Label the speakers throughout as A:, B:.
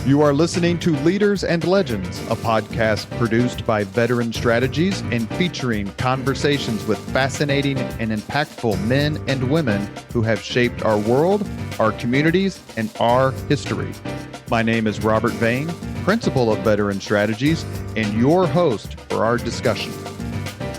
A: You are listening to Leaders and Legends, a podcast produced by Veteran Strategies and featuring conversations with fascinating and impactful men and women who have shaped our world, our communities, and our history. My name is Robert Vane, Principal of Veteran Strategies, and your host for our discussion.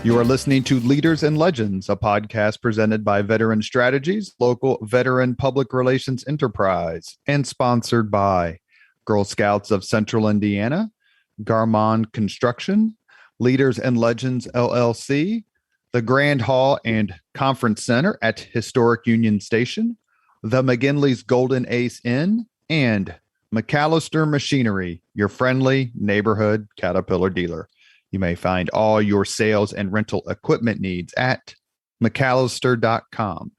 A: You are listening to Leaders and Legends, a podcast presented by Veteran Strategies, local veteran public relations enterprise, and sponsored by Girl Scouts of Central Indiana, Garmon Construction, Leaders and Legends LLC, the Grand Hall and Conference Center at Historic Union Station, the McGinley's Golden Ace Inn, and McAllister Machinery, your friendly neighborhood Caterpillar dealer. You may find all your sales and rental equipment needs at McAllister.com.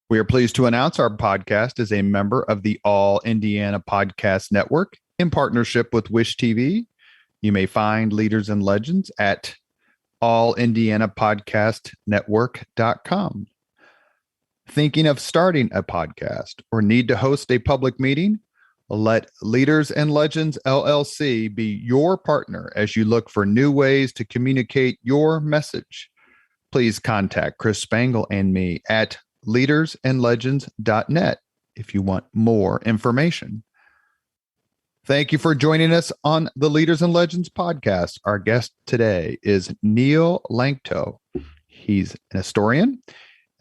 A: We are pleased to announce our podcast is a member of the All Indiana Podcast Network in partnership with Wish TV. You may find Leaders and Legends at allindianapodcastnetwork.com. Thinking of starting a podcast or need to host a public meeting? Let Leaders and Legends LLC be your partner as you look for new ways to communicate your message. Please contact Chris Spangle and me at leadersandlegends.net if you want more information. Thank you for joining us on the Leaders and Legends podcast. Our guest today is Neil Lanctot. He's an historian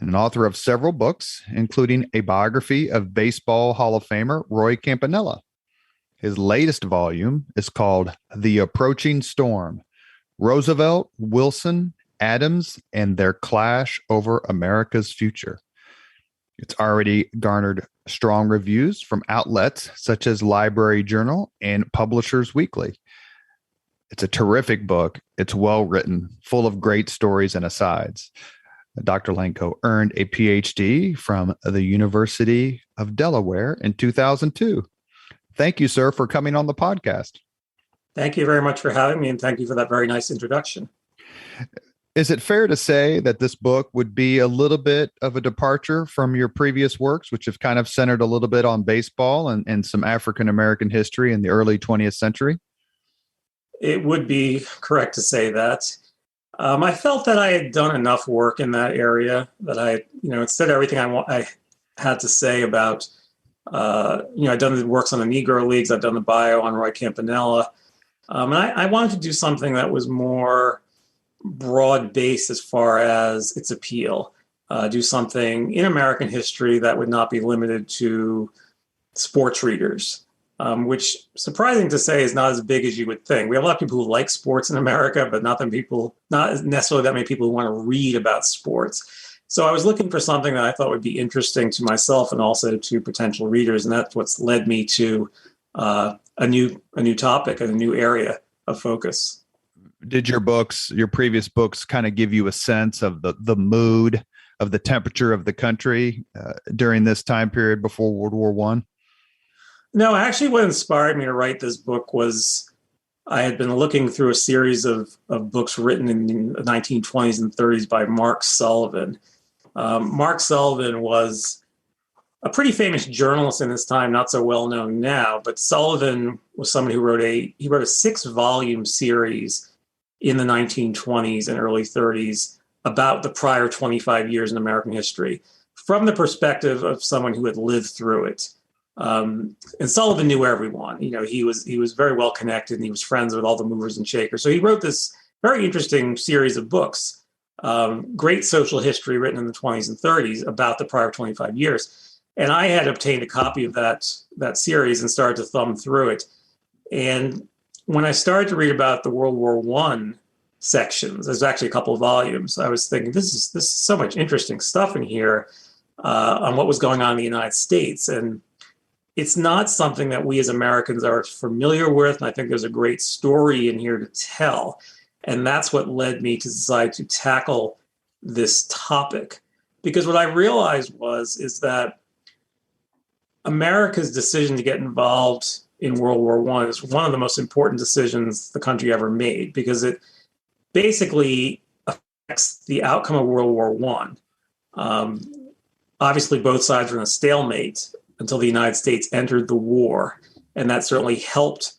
A: and an author of several books, including a biography of Baseball Hall of Famer Roy Campanella. His latest volume is called The Approaching Storm: Roosevelt, Wilson, Addams, and Their Clash Over America's Future. It's already garnered strong reviews from outlets such as Library Journal and Publishers Weekly. It's a terrific book. It's well written, full of great stories and asides. Dr. Lanctot earned a PhD from the University of Delaware in 2002. Thank you, sir, for coming on the podcast.
B: Thank you very much for having me, and thank you for that very nice introduction.
A: Is it fair to say that this book would be a little bit of a departure from your previous works, which have kind of centered a little bit on baseball and some African-American history in the early 20th century?
B: It would be correct to say that. I felt that I had done enough work in that area that I said everything I had to say about, I've done the works on the Negro Leagues, I've done the bio on Roy Campanella, and I wanted to do something that was more broad-based as far as its appeal. Do something in American history that would not be limited to sports readers, which, surprising to say, is not as big as you would think. We have a lot of people who like sports in America, but not necessarily that many people who want to read about sports. So I was looking for something that I thought would be interesting to myself and also to potential readers, and that's what's led me to a new topic and a new area of focus.
A: Did your previous books kind of give you a sense of the mood, of the temperature of the country during this time period before World War I?
B: No, actually what inspired me to write this book was I had been looking through a series of books written in the 1920s and 30s by Mark Sullivan. Mark Sullivan was a pretty famous journalist in his time, not so well known now, but Sullivan was somebody who wrote a 6-volume series in the 1920s and early 30s about the prior 25 years in American history from the perspective of someone who had lived through it. And Sullivan knew everyone. He was very well connected, and he was friends with all the movers and shakers. So he wrote this very interesting series of books, great social history written in the 20s and 30s about the prior 25 years. And I had obtained a copy of that series and started to thumb through it. And when I started to read about the World War I sections, there's actually a couple of volumes, I was thinking, this is so much interesting stuff in here on what was going on in the United States. And it's not something that we as Americans are familiar with. And I think there's a great story in here to tell. And that's what led me to decide to tackle this topic. Because what I realized is that America's decision to get involved in World War I is one of the most important decisions the country ever made, because it basically affects the outcome of World War I. Obviously, both sides were in a stalemate until the United States entered the war. and that certainly helped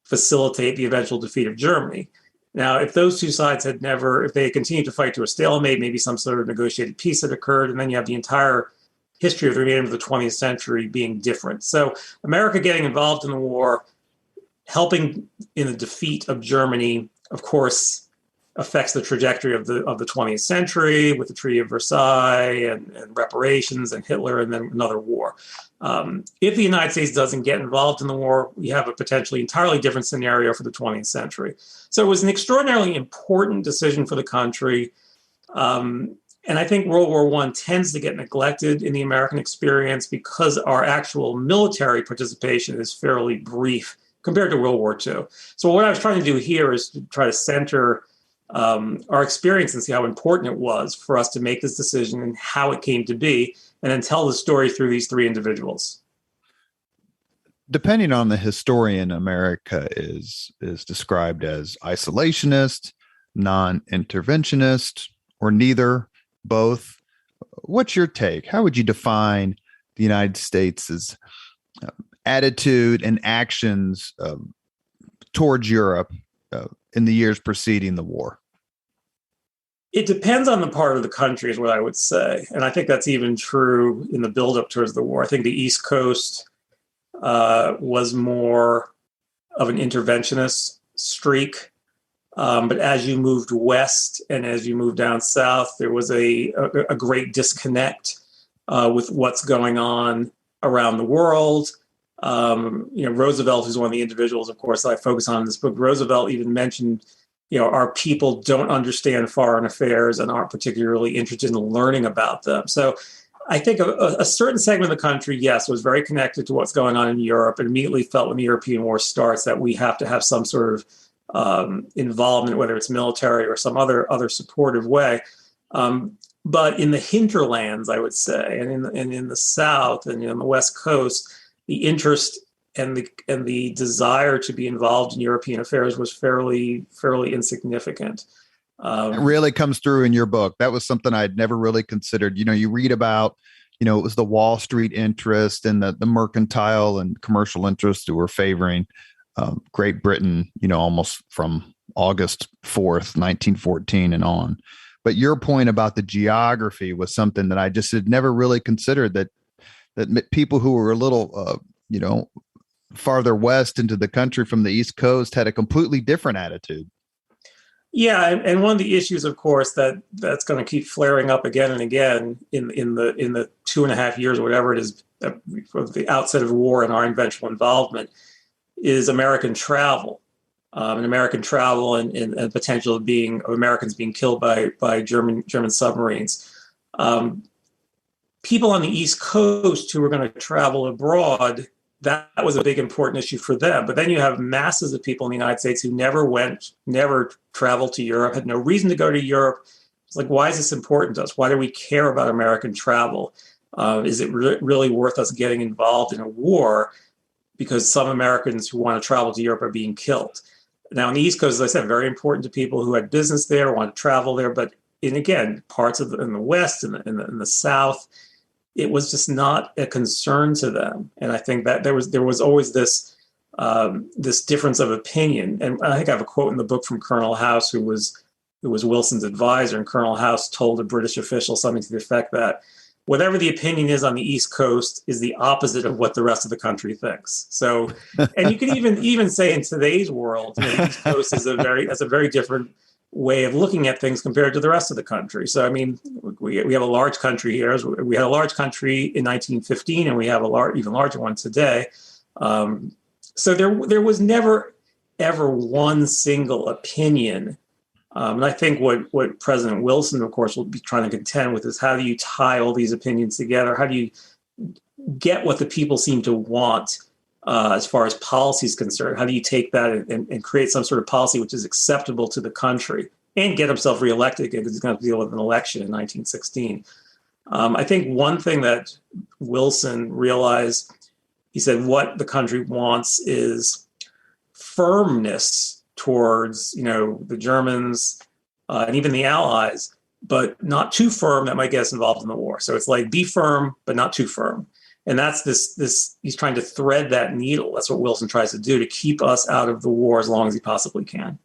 B: facilitate the eventual defeat of Germany. Now, if those two sides had if they had continued to fight to a stalemate, maybe some sort of negotiated peace had occurred, and then you have the entire history of the remainder of the 20th century being different. So America getting involved in the war, helping in the defeat of Germany, of course, affects the trajectory of the 20th century with the Treaty of Versailles and reparations and Hitler and then another war. If the United States doesn't get involved in the war, we have a potentially entirely different scenario for the 20th century. So it was an extraordinarily important decision for the country. And I think World War I tends to get neglected in the American experience because our actual military participation is fairly brief compared to World War II. So what I was trying to do here is to try to center our experience and see how important it was for us to make this decision and how it came to be, and then tell the story through these three individuals.
A: Depending on the historian, America is described as isolationist, non-interventionist, or neither, both. What's your take? How would you define the United States' attitude and actions towards Europe in the years preceding the war?
B: It depends on the part of the country is what I would say. And I think that's even true in the buildup towards the war. I think the East Coast was more of an interventionist streak. But as you moved west and as you moved down south, there was a great disconnect with what's going on around the world. Roosevelt, who's one of the individuals, of course, that I focus on in this book, Roosevelt even mentioned, our people don't understand foreign affairs and aren't particularly interested in learning about them. So I think a certain segment of the country, yes, was very connected to what's going on in Europe and immediately felt when the European war starts that we have to have some sort of involvement, whether it's military or some other supportive way. But in the hinterlands, I would say, and in the South and on the West Coast, the interest and the desire to be involved in European affairs was fairly insignificant.
A: It really comes through in your book. That was something I'd never really considered. You read about, it was the Wall Street interest and the mercantile and commercial interests who were favoring Great Britain, almost from August 4th, 1914 and on. But your point about the geography was something that I just had never really considered, that people who were a little, farther west into the country from the East Coast had a completely different attitude.
B: Yeah, and one of the issues, of course, that's going to keep flaring up again and again in the 2.5 years, or whatever it is, for the outset of war and our eventual involvement, is American travel, and American travel and potential of Americans being killed by German submarines. People on the East Coast who were going to travel abroad, that was a big important issue for them. But then you have masses of people in the United States who never traveled to Europe, had no reason to go to Europe. It's like, why is this important to us? Why do we care about American travel? Is it really worth us getting involved in a war because some Americans who want to travel to Europe are being killed? Now, on the East Coast, as I said, very important to people who had business there, want to travel there. But in parts in the West and in the South, it was just not a concern to them. And I think that there was always this difference of opinion. And I think I have a quote in the book from Colonel House, who was Wilson's advisor. And Colonel House told a British official something to the effect that whatever the opinion is on the East Coast is the opposite of what the rest of the country thinks. So, and you can even say in today's world, the East Coast is a very different way of looking at things compared to the rest of the country. So, I mean, we have a large country here. We had a large country in 1915, and we have even larger one today. So there was never, ever one single opinion. And I think what President Wilson, of course, will be trying to contend with is how do you tie all these opinions together? How do you get what the people seem to want as far as policy is concerned? How do you take that and create some sort of policy which is acceptable to the country and get himself reelected because he's going to deal with an election in 1916? I think one thing that Wilson realized, he said, what the country wants is firmness towards, the Germans and even the Allies, but not too firm that might get us involved in the war. So it's like be firm, but not too firm. And that's this he's trying to thread that needle. That's what Wilson tries to do, to keep us out of the war as long as he possibly can.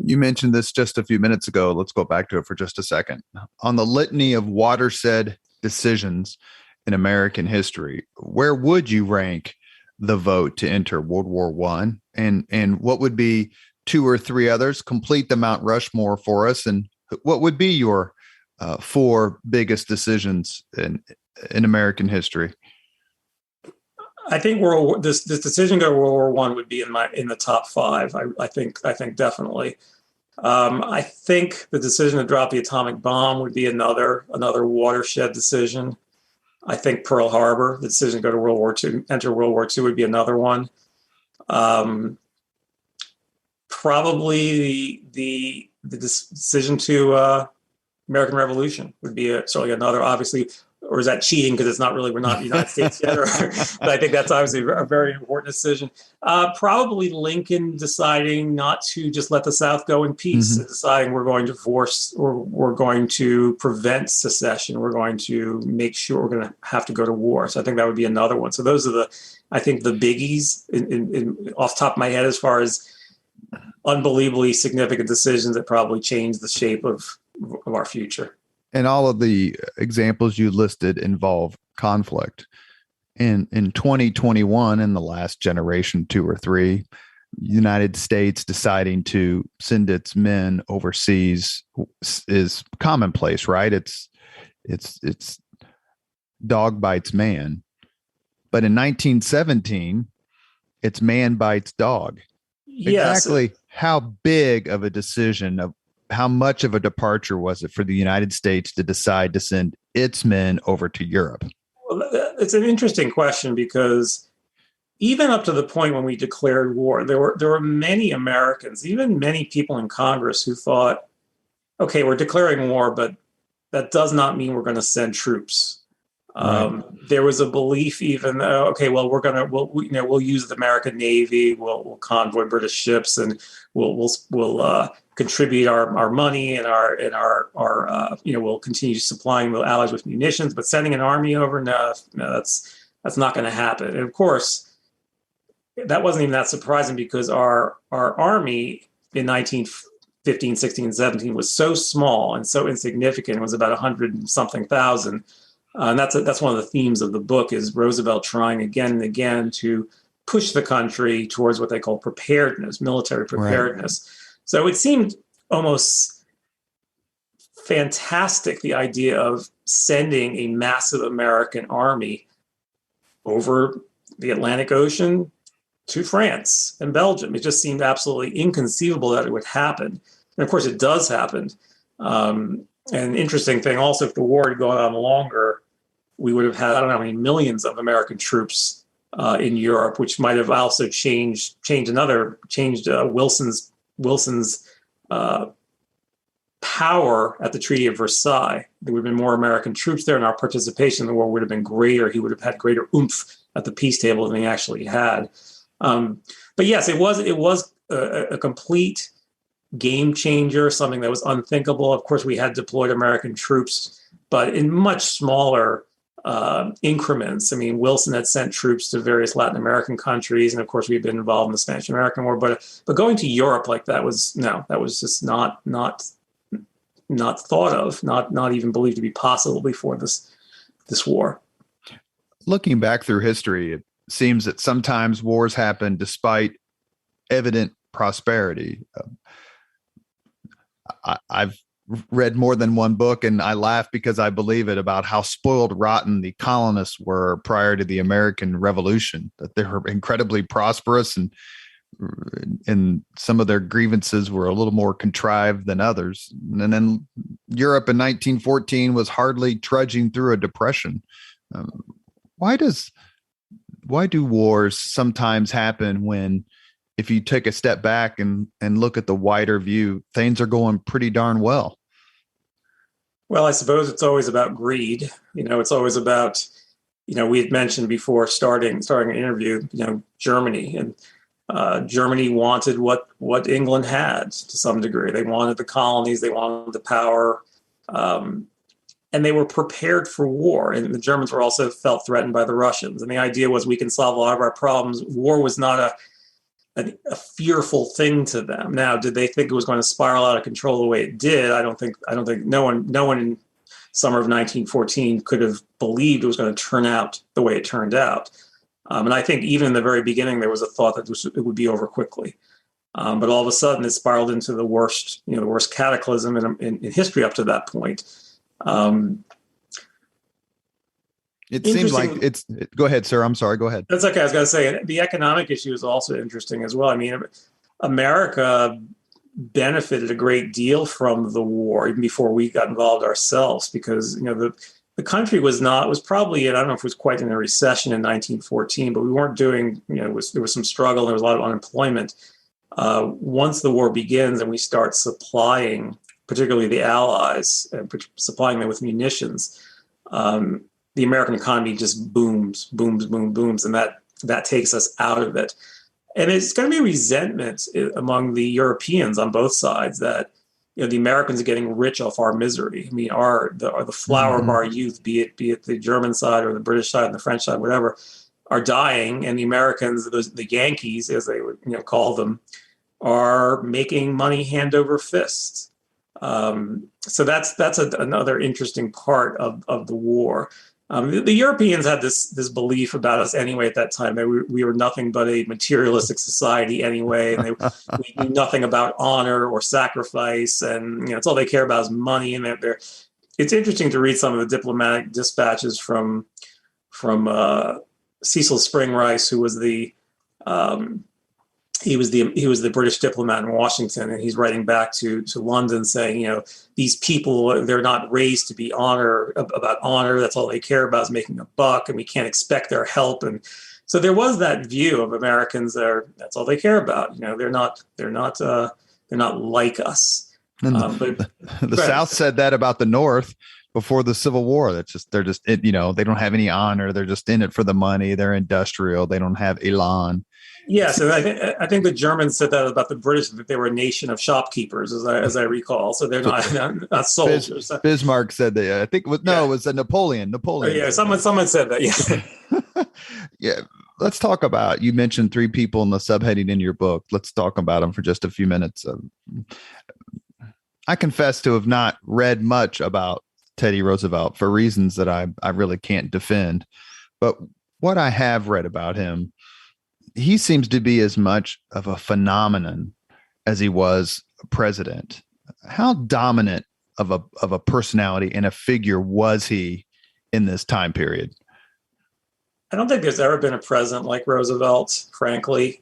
A: You mentioned this just a few minutes ago. Let's go back to it for just a second. On the litany of watershed decisions in American history, where would you rank the vote to enter World War I? And what would be two or three others? Complete the Mount Rushmore for us. And what would be your four biggest decisions in American history?
B: I think this decision to go to World War I would be in the top five. I think definitely. I think the decision to drop the atomic bomb would be another watershed decision. I think Pearl Harbor, the decision to go to enter World War II, would be another one. Probably the decision to American Revolution would be certainly another. Obviously, or is that cheating because it's not really, we're not in the United States yet? But I think that's obviously a very important decision. Probably Lincoln deciding not to just let the South go in peace, deciding we're going to prevent secession. We're going to make sure we're going to have to go to war. So I think that would be another one. So those are the biggies in off the top of my head, as far as unbelievably significant decisions that probably change the shape of our future.
A: And all of the examples you listed involve conflict. In 2021, in the last generation, 2 or 3, United States deciding to send its men overseas is commonplace, right? It's dog bites man. But in 1917, it's man bites dog.
B: Yes.
A: Exactly how big of a decision, of how much of a departure was it for the United States to decide to send its men over to Europe?
B: Well, it's an interesting question, because even up to the point when we declared war, there were many Americans, even many people in Congress, who thought, okay, we're declaring war, but that does not mean we're going to send troops. Right. There was a belief even, okay, well, we'll use the American Navy, we'll convoy British ships, and we'll contribute our money and our we'll continue supplying the Allies with munitions, but sending an army over, no, that's not going to happen. And of course, that wasn't even that surprising, because our army in 1915, 16, 17 was so small and so insignificant. It was about 100 and something thousand. And that's one of the themes of the book, is Roosevelt trying again and again to push the country towards what they call preparedness, military preparedness. Right. So it seemed almost fantastic, the idea of sending a massive American army over the Atlantic Ocean to France and Belgium. It just seemed absolutely inconceivable that it would happen. And of course, it does happen. And interesting thing also, if the war had gone on longer, we would have had, I don't know how many millions of American troops in Europe, which might have also changed Wilson's power at the Treaty of Versailles. There would have been more American troops there, and our participation in the war would have been greater. He would have had greater oomph at the peace table than he actually had. But yes, it was a complete game changer, something that was unthinkable. Of course, we had deployed American troops, but in much smaller increments. I mean, Wilson had sent troops to various Latin American countries, and of course, we'd been involved in the Spanish-American War. But going to Europe like that was just not thought of, not even believed to be possible before this war.
A: Looking back through history, it seems that sometimes wars happen despite evident prosperity. I've read more than one book, and I laugh because I believe it, about how spoiled rotten the colonists were prior to the American Revolution, that they were incredibly prosperous, and some of their grievances were a little more contrived than others. And then Europe in 1914 was hardly trudging through a depression. Why do wars sometimes happen when, if you take a step back and look at the wider view, things are going pretty darn well?
B: Well, I suppose it's always about greed. It's always about, we had mentioned before starting an interview, Germany, and Germany wanted what England had to some degree. They wanted the colonies, they wanted the power. And and they were prepared for war. And the Germans were also felt threatened by the Russians. And the idea was we can solve a lot of our problems. War was not a fearful thing to them. Now, did they think it was going to spiral out of control the way it did? I don't think no one in summer of 1914 could have believed it was going to turn out the way it turned out. And I think even in the very beginning, there was a thought that it would be over quickly. But all of a sudden, it spiraled into the worst cataclysm in history up to that point.
A: It seems like go ahead, sir. I'm sorry. Go ahead.
B: That's okay. I was going to say the economic issue is also interesting as well. I mean, America benefited a great deal from the war even before we got involved ourselves, because the country was probably, I don't know if it was quite in a recession in 1914, but we weren't doing, there was some struggle. There was a lot of unemployment. Once the war begins and we start supplying, particularly the Allies, supplying them with munitions, the American economy just booms, and that takes us out of it. And it's going to be resentment among the Europeans on both sides that the Americans are getting rich off our misery. I mean, the flower of our youth, be it the German side or the British side and the French side, whatever, are dying, and the Americans, the Yankees, as they would call them, are making money hand over fist. So that's another interesting part of the war. The Europeans had this belief about us anyway at that time that we were nothing but a materialistic society anyway, and we knew nothing about honor or sacrifice, and it's all they care about is money. And it's interesting to read some of the diplomatic dispatches from Cecil Spring Rice, who was he was the British diplomat in Washington, and he's writing back to London saying, these people, they're not raised to be about honor. That's all they care about is making a buck, and we can't expect their help. And so there was that view of Americans that's all they care about. They're not like us.
A: And the South said that about the North before the Civil War. They don't have any honor. They're just in it for the money. They're industrial. They don't have elan.
B: Yes, and I think the Germans said that about the British, that they were a nation of shopkeepers, as I recall. So they're not soldiers.
A: Bismarck said that. I think it was Napoleon. Napoleon.
B: Yeah, someone said that. Yeah.
A: Yeah. Let's talk about. You mentioned three people in the subheading in your book. Let's talk about them for just a few minutes. I confess to have not read much about Teddy Roosevelt for reasons that I really can't defend, but what I have read about him, he seems to be as much of a phenomenon as he was a president. How dominant of a personality and a figure was he in this time period?
B: I don't think there's ever been a president like Roosevelt, frankly.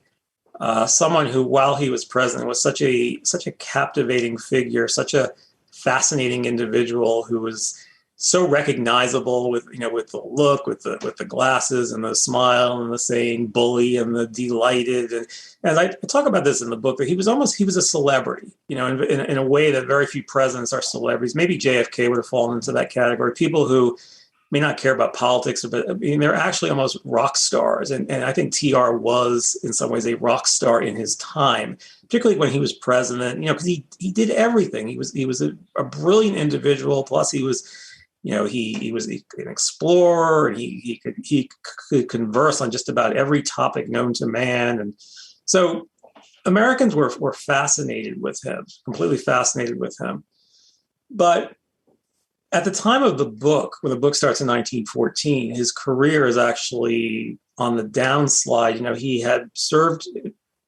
B: Someone who, while he was president, was such a captivating figure, such a fascinating individual who was so recognizable with the look, with the glasses and the smile and the saying bully and the delighted. And I talk about this in the book, that he was a celebrity, in a way that very few presidents are celebrities. Maybe JFK would have fallen into that category. People who may not care about politics, but they're actually almost rock stars. And I think TR was in some ways a rock star in his time, particularly when he was president, because he did everything. He was a brilliant individual. Plus he was, he was an explorer, and he could converse on just about every topic known to man. And so Americans were fascinated with him, completely fascinated with him. But at the time of the book, when the book starts in 1914, his career is actually on the downslide. He had served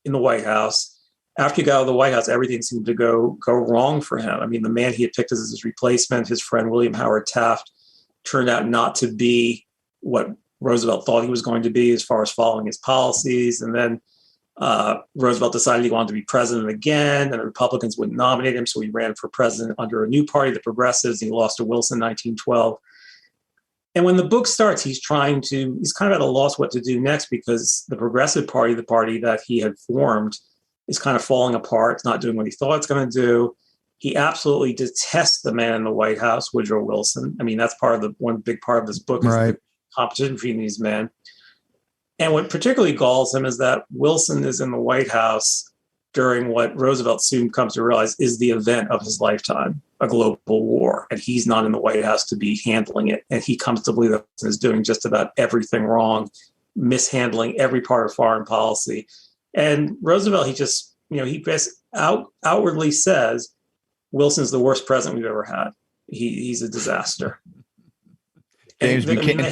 B: in the White House. After he got out of the White House, everything seemed to go wrong for him. I mean, the man he had picked as his replacement, his friend William Howard Taft, turned out not to be what Roosevelt thought he was going to be as far as following his policies. And then Roosevelt decided he wanted to be president again, and the Republicans wouldn't nominate him, so he ran for president under a new party, the Progressives. He lost to Wilson in 1912. And when the book starts, he's kind of at a loss what to do next, because the Progressive Party, the party that he had formed, is kind of falling apart. It's not doing what he thought it's going to do. He absolutely detests the man in the White House, Woodrow Wilson. I mean, that's one big part of this book, is the competition between these men. And what particularly galls him is that Wilson is in the White House during what Roosevelt soon comes to realize is the event of his lifetime. a global war, and he's not in the White House to be handling it. And he comes to believe that Wilson is doing just about everything wrong, mishandling every part of foreign policy. And Roosevelt, he just, he outwardly says, Wilson's the worst president we've ever had. He's a disaster.
A: James Buchanan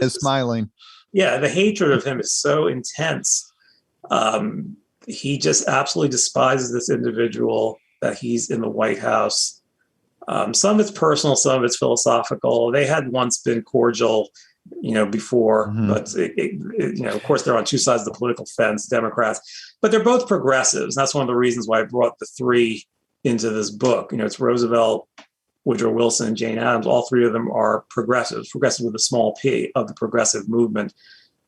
A: is smiling.
B: Yeah, the hatred of him is so intense. He just absolutely despises this individual that he's in the White House. Some of it's personal, some of it's philosophical. They had once been cordial, before, but of course they're on two sides of the political fence, Democrats, but they're both progressives. And that's one of the reasons why I brought the three into this book. It's Roosevelt, Woodrow Wilson, and Jane Addams. All three of them are progressive with a small p of the progressive movement.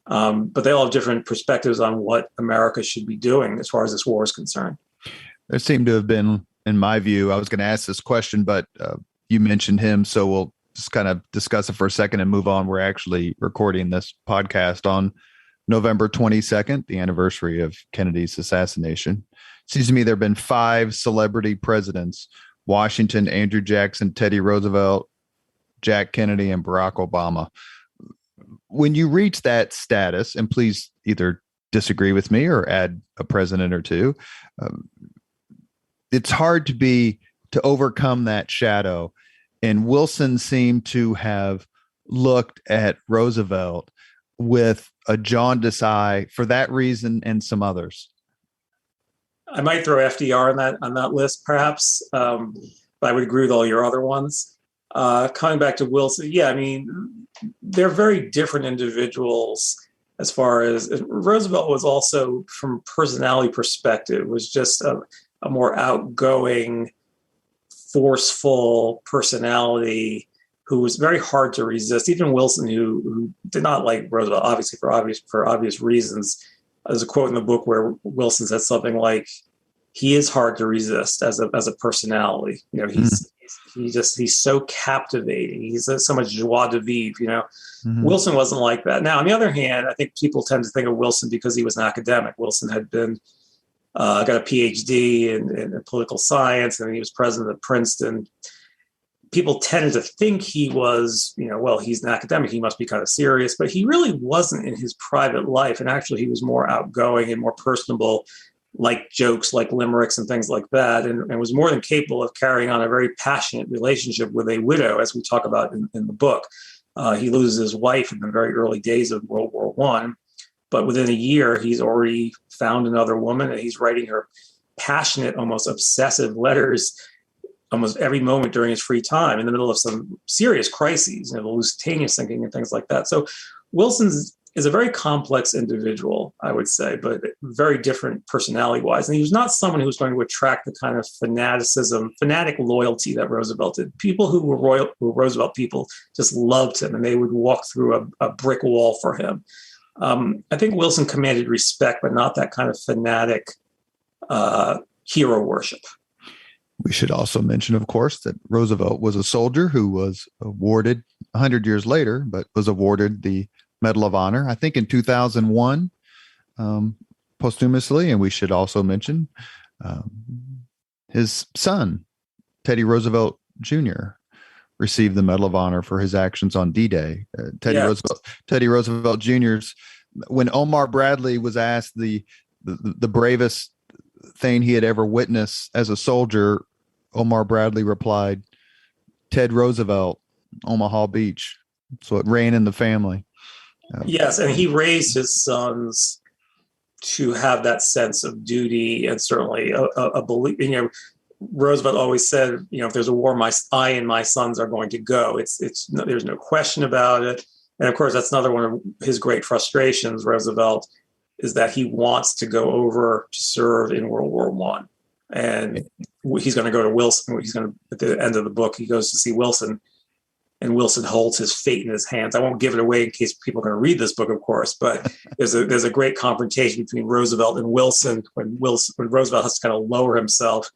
B: But they all have different perspectives on what America should be doing as far as this war is concerned.
A: There seemed to have been, in my view, I was going to ask this question, but you mentioned him, so we'll just kind of discuss it for a second and move on. We're actually recording this podcast on November 22nd, the anniversary of Kennedy's assassination. It seems to me there have been 5 celebrity presidents: Washington, Andrew Jackson, Teddy Roosevelt, Jack Kennedy, and Barack Obama. When you reach that status, and please either disagree with me or add a president or two, it's hard to overcome that shadow. And Wilson seemed to have looked at Roosevelt with a jaundiced eye for that reason and some others.
B: I might throw FDR on that list, perhaps, but I would agree with all your other ones. Coming back to Wilson, they're very different individuals as far as Roosevelt was also, from a personality perspective, was just a more outgoing, forceful personality who was very hard to resist. Even Wilson, who did not like Roosevelt, obviously for obvious reasons. There's a quote in the book where Wilson said something like, "He is hard to resist as a personality. He's so captivating. He's so much joie de vivre. Wilson wasn't like that. Now, on the other hand, I think people tend to think of Wilson because he was an academic. Wilson had been got a PhD in political science, and he was president of Princeton. People tended to think he was, he's an academic, he must be kind of serious, but he really wasn't in his private life. And actually, he was more outgoing and more personable, like jokes, like limericks and things like that, and was more than capable of carrying on a very passionate relationship with a widow, as we talk about in the book. He loses his wife in the very early days of World War I, but within a year, he's already found another woman, and he's writing her passionate, almost obsessive letters almost every moment during his free time in the middle of some serious crises, the Lusitania sinking and things like that. So Wilson is a very complex individual, I would say, but very different personality-wise. And he was not someone who was going to attract the kind of fanatic loyalty that Roosevelt did. People who were Roosevelt people just loved him, and they would walk through a brick wall for him. I think Wilson commanded respect, but not that kind of fanatic hero worship.
A: We should also mention, of course, that Roosevelt was a soldier who was awarded 100 years later, but was awarded the Medal of Honor, I think in 2001, posthumously. And we should also mention his son, Teddy Roosevelt Jr., received the Medal of Honor for his actions on D-Day. Teddy Roosevelt Jr.'s, when Omar Bradley was asked the bravest thing he had ever witnessed as a soldier, Omar Bradley replied, "Ted Roosevelt, Omaha Beach." So it ran in the family.
B: Yes, and he raised his sons to have that sense of duty and certainly a belief. Roosevelt always said, if there's a war, I and my sons are going to go. There's no question about it. And of course, that's another one of his great frustrations, Roosevelt, is that he wants to go over to serve in World War I. And he's going to go to Wilson. At the end of the book, he goes to see Wilson, and Wilson holds his fate in his hands. I won't give it away in case people are going to read this book, of course, but there's a great confrontation between Roosevelt and Wilson when Roosevelt has to kind of lower himself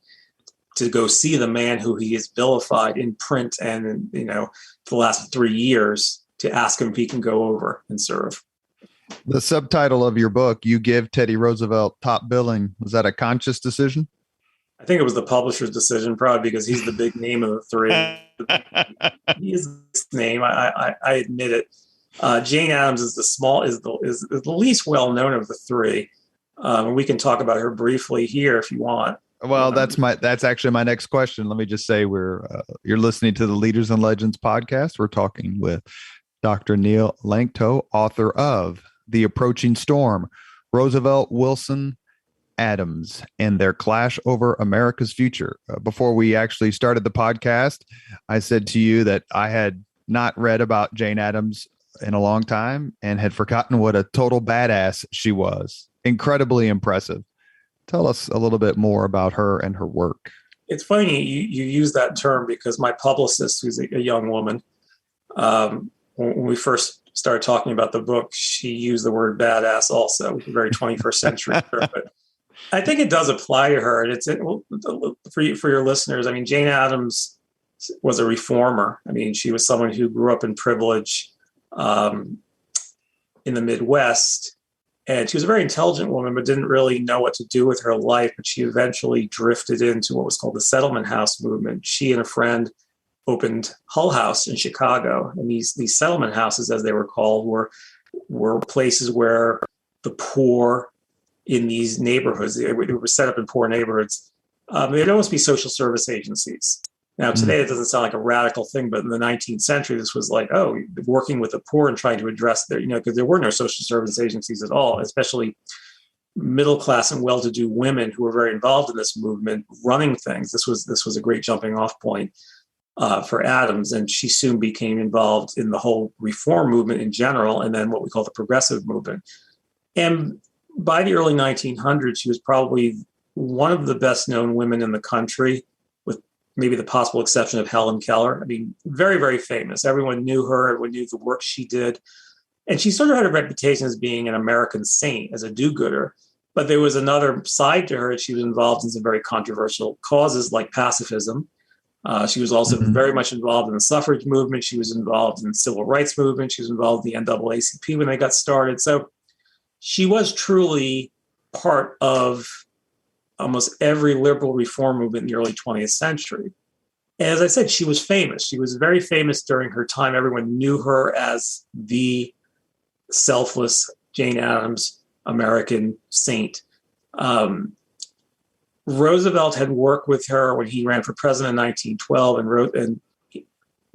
B: to go see the man who he has vilified in print and, for the last 3 years, to ask him if he can go over and serve.
A: The subtitle of your book, "You Give Teddy Roosevelt Top Billing." Was that a conscious decision?
B: I think it was the publisher's decision, probably because he's the big name of the three. He is this name. I admit it. Jane Addams is the least well known of the three. We can talk about her briefly here if you want.
A: Well, that's actually my next question. Let me just say you're listening to the Leaders and Legends podcast. We're talking with Dr. Neil Lanctot, author of The Approaching Storm, Roosevelt, Wilson, Addams, and Their Clash Over America's Future. Before we actually started the podcast, I said to you that I had not read about Jane Addams in a long time and had forgotten what a total badass she was. Incredibly impressive. Tell us a little bit more about her and her work.
B: It's funny you use that term because my publicist, who's a young woman, when we first started talking about the book, she used the word badass also, a very 21st century term. But I think it does apply to her. And for your listeners, I mean, Jane Addams was a reformer. I mean, she was someone who grew up in privilege in the Midwest. And she was a very intelligent woman, but didn't really know what to do with her life. But she eventually drifted into what was called the settlement house movement. She and a friend opened Hull House in Chicago. And these settlement houses, as they were called, were places where the poor in these neighborhoods, they were set up in poor neighborhoods, they'd almost be social service agencies. Now, today, it doesn't sound like a radical thing, but in the 19th century, this was like, working with the poor and trying to address because there were no social service agencies at all, especially middle class and well-to-do women who were very involved in this movement, running things. This was a great jumping off point for Addams, and she soon became involved in the whole reform movement in general, and then what we call the progressive movement. And by the early 1900s, she was probably one of the best-known women in the country, maybe the possible exception of Helen Keller. I mean, very, very famous. Everyone knew her. Everyone knew the work she did. And she sort of had a reputation as being an American saint, as a do-gooder. But there was another side to her. She was involved in some very controversial causes like pacifism. She was also very much involved in the suffrage movement. She was involved in the civil rights movement. She was involved in the NAACP when they got started. So she was truly part of almost every liberal reform movement in the early 20th century. And as I said, she was famous. She was very famous during her time. Everyone knew her as the selfless Jane Addams American saint. Roosevelt had worked with her when he ran for president in 1912, and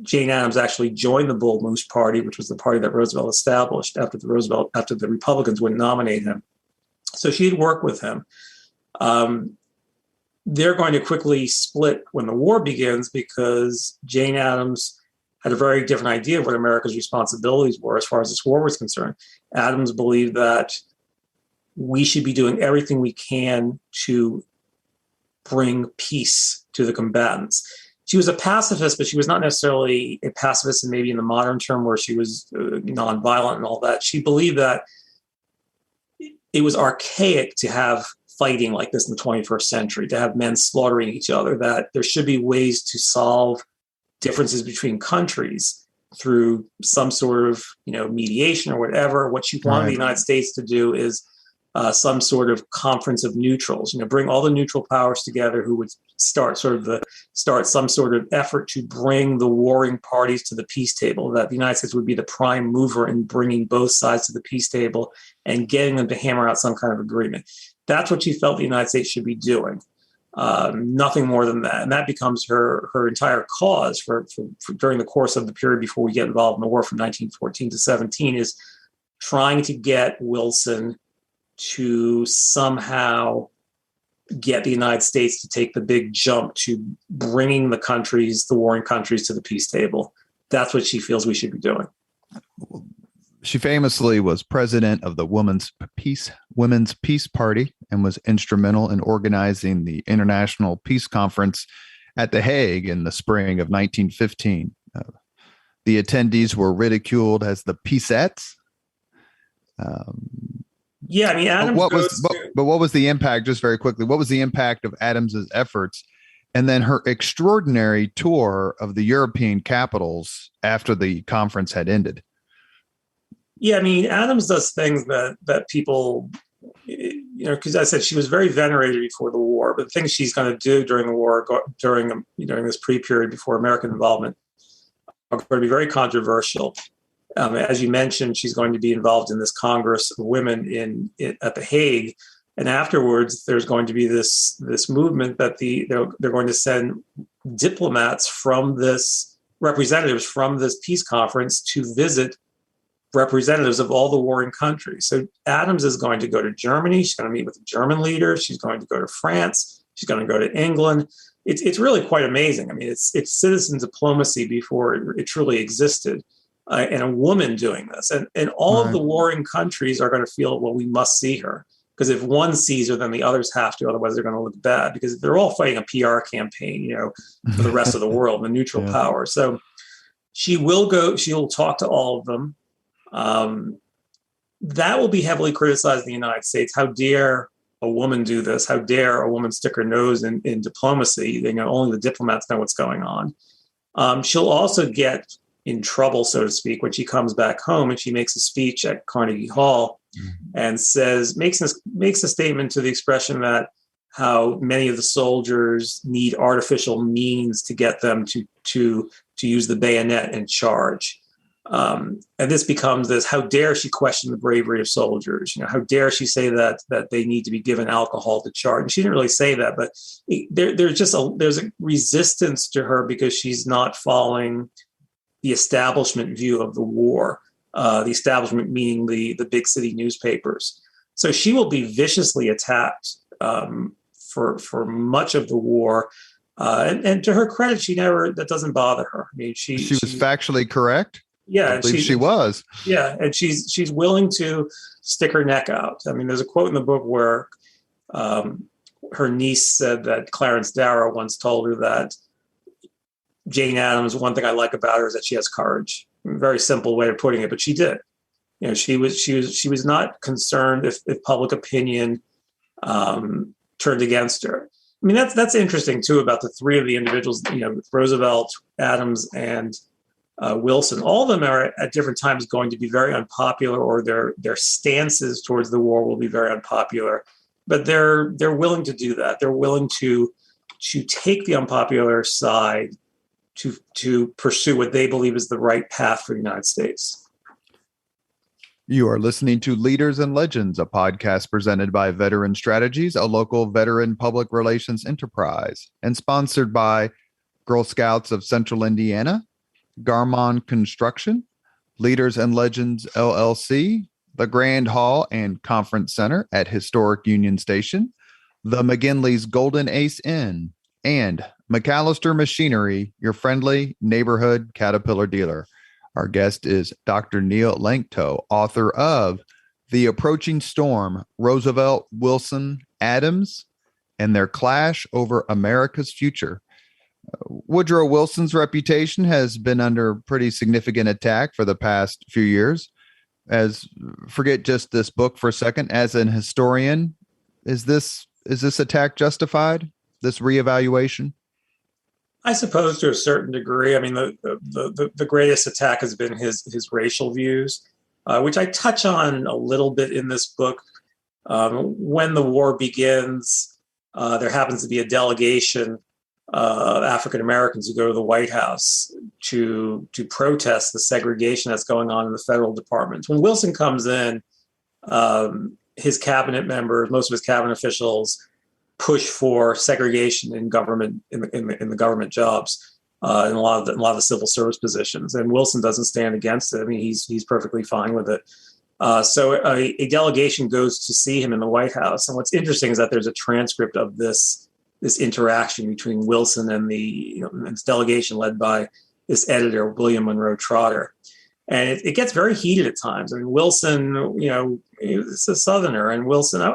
B: Jane Addams actually joined the Bull Moose Party, which was the party that Roosevelt established after the Republicans wouldn't nominate him. So she had worked with him. They're going to quickly split when the war begins because Jane Addams had a very different idea of what America's responsibilities were as far as this war was concerned. Addams believed that we should be doing everything we can to bring peace to the combatants. She was a pacifist, but she was not necessarily a pacifist and maybe in the modern term where she was nonviolent and all that. She believed that it was archaic to have fighting like this in the 21st century, to have men slaughtering each other, that there should be ways to solve differences between countries through some sort of, mediation or whatever. What she wanted the United States to do is some sort of conference of neutrals, bring all the neutral powers together who would start some sort of effort to bring the warring parties to the peace table, that the United States would be the prime mover in bringing both sides to the peace table and getting them to hammer out some kind of agreement. That's what she felt the United States should be doing. Nothing more than that. And that becomes her entire cause for during the course of the period before we get involved in the war from 1914 to 17 is trying to get Wilson to somehow get the United States to take the big jump to bringing the warring countries to the peace table. That's what she feels we should be doing.
A: She famously was president of the Women's Peace Party and was instrumental in organizing the International Peace Conference at The Hague in the spring of 1915. The attendees were ridiculed as the Peaceettes.
B: Addams
A: but what was the impact, just very quickly, what was the impact of Addams's efforts and then her extraordinary tour of the European capitals after the conference had ended?
B: Yeah, Addams does things that people, because I said she was very venerated before the war, but the things she's going to do during the war, during this pre-period before American involvement, are going to be very controversial. As you mentioned, she's going to be involved in this Congress of Women at The Hague, and afterwards, there's going to be this movement that they're going to send representatives from this peace conference to visit representatives of all the warring countries. So Addams is going to go to Germany. She's going to meet with the German leader. She's going to go to France. She's going to go to England. It's really quite amazing. I mean, it's citizen diplomacy before it truly existed, and a woman doing this. And all of the warring countries are going to feel, well, we must see her. Because if one sees her, then the others have to. Otherwise, they're going to look bad. Because they're all fighting a PR campaign, for the rest of the world, the neutral power. So she will go. She will talk to all of them. That will be heavily criticized in the United States. How dare a woman do this? How dare a woman stick her nose in diplomacy? Only the diplomats know what's going on. She'll also get in trouble, so to speak, when she comes back home and she makes a speech at Carnegie Hall and makes a statement to the expression that how many of the soldiers need artificial means to get them to use the bayonet and charge. And this becomes this: how dare she question the bravery of soldiers? How dare she say that they need to be given alcohol to charge? And she didn't really say that, but there's a resistance to her because she's not following the establishment view of the war. The establishment meaning the big city newspapers. So she will be viciously attacked for much of the war. And to her credit, that doesn't bother her. I mean, she
A: was factually correct.
B: Yeah,
A: I believe she was.
B: Yeah, and she's willing to stick her neck out. I mean, there's a quote in the book where her niece said that Clarence Darrow once told her that Jane Addams, one thing I like about her is that she has courage. Very simple way of putting it, but she did. She was not concerned if public opinion turned against her. I mean, that's interesting too about the three of the individuals. Roosevelt, Addams, and Wilson. All of them are at different times going to be very unpopular, or their stances towards the war will be very unpopular. But they're willing to do that. They're willing to take the unpopular side to pursue what they believe is the right path for the United States.
A: You are listening to Leaders and Legends, a podcast presented by Veteran Strategies, a local veteran public relations enterprise, and sponsored by Girl Scouts of Central Indiana, Garmon Construction, Leaders and Legends LLC, the Grand Hall and Conference Center at Historic Union Station, the McGinley's Golden Ace Inn, and McAllister Machinery, your friendly neighborhood Caterpillar dealer. Our guest is Dr. Neil Lanctot, author of The Approaching Storm, Roosevelt, Wilson, Addams, and Their Clash Over America's Future. Woodrow Wilson's reputation has been under pretty significant attack for the past few years. Forget just this book for a second. As an historian, is this attack justified? This reevaluation?
B: I suppose to a certain degree. I mean, the greatest attack has been his racial views, which I touch on a little bit in this book. When the war begins, there happens to be a delegation of African Americans who go to the White House to protest the segregation that's going on in the federal department. When Wilson comes in, his cabinet members, most of his cabinet officials, push for segregation in government in the government jobs in a lot of the civil service positions, and Wilson doesn't stand against it. I mean, he's perfectly fine with it. So a delegation goes to see him in the White House, and what's interesting is that there's a transcript of this interaction between Wilson and this delegation led by this editor William Monroe Trotter, and it gets very heated at times. I mean, Wilson, is a Southerner, and Wilson.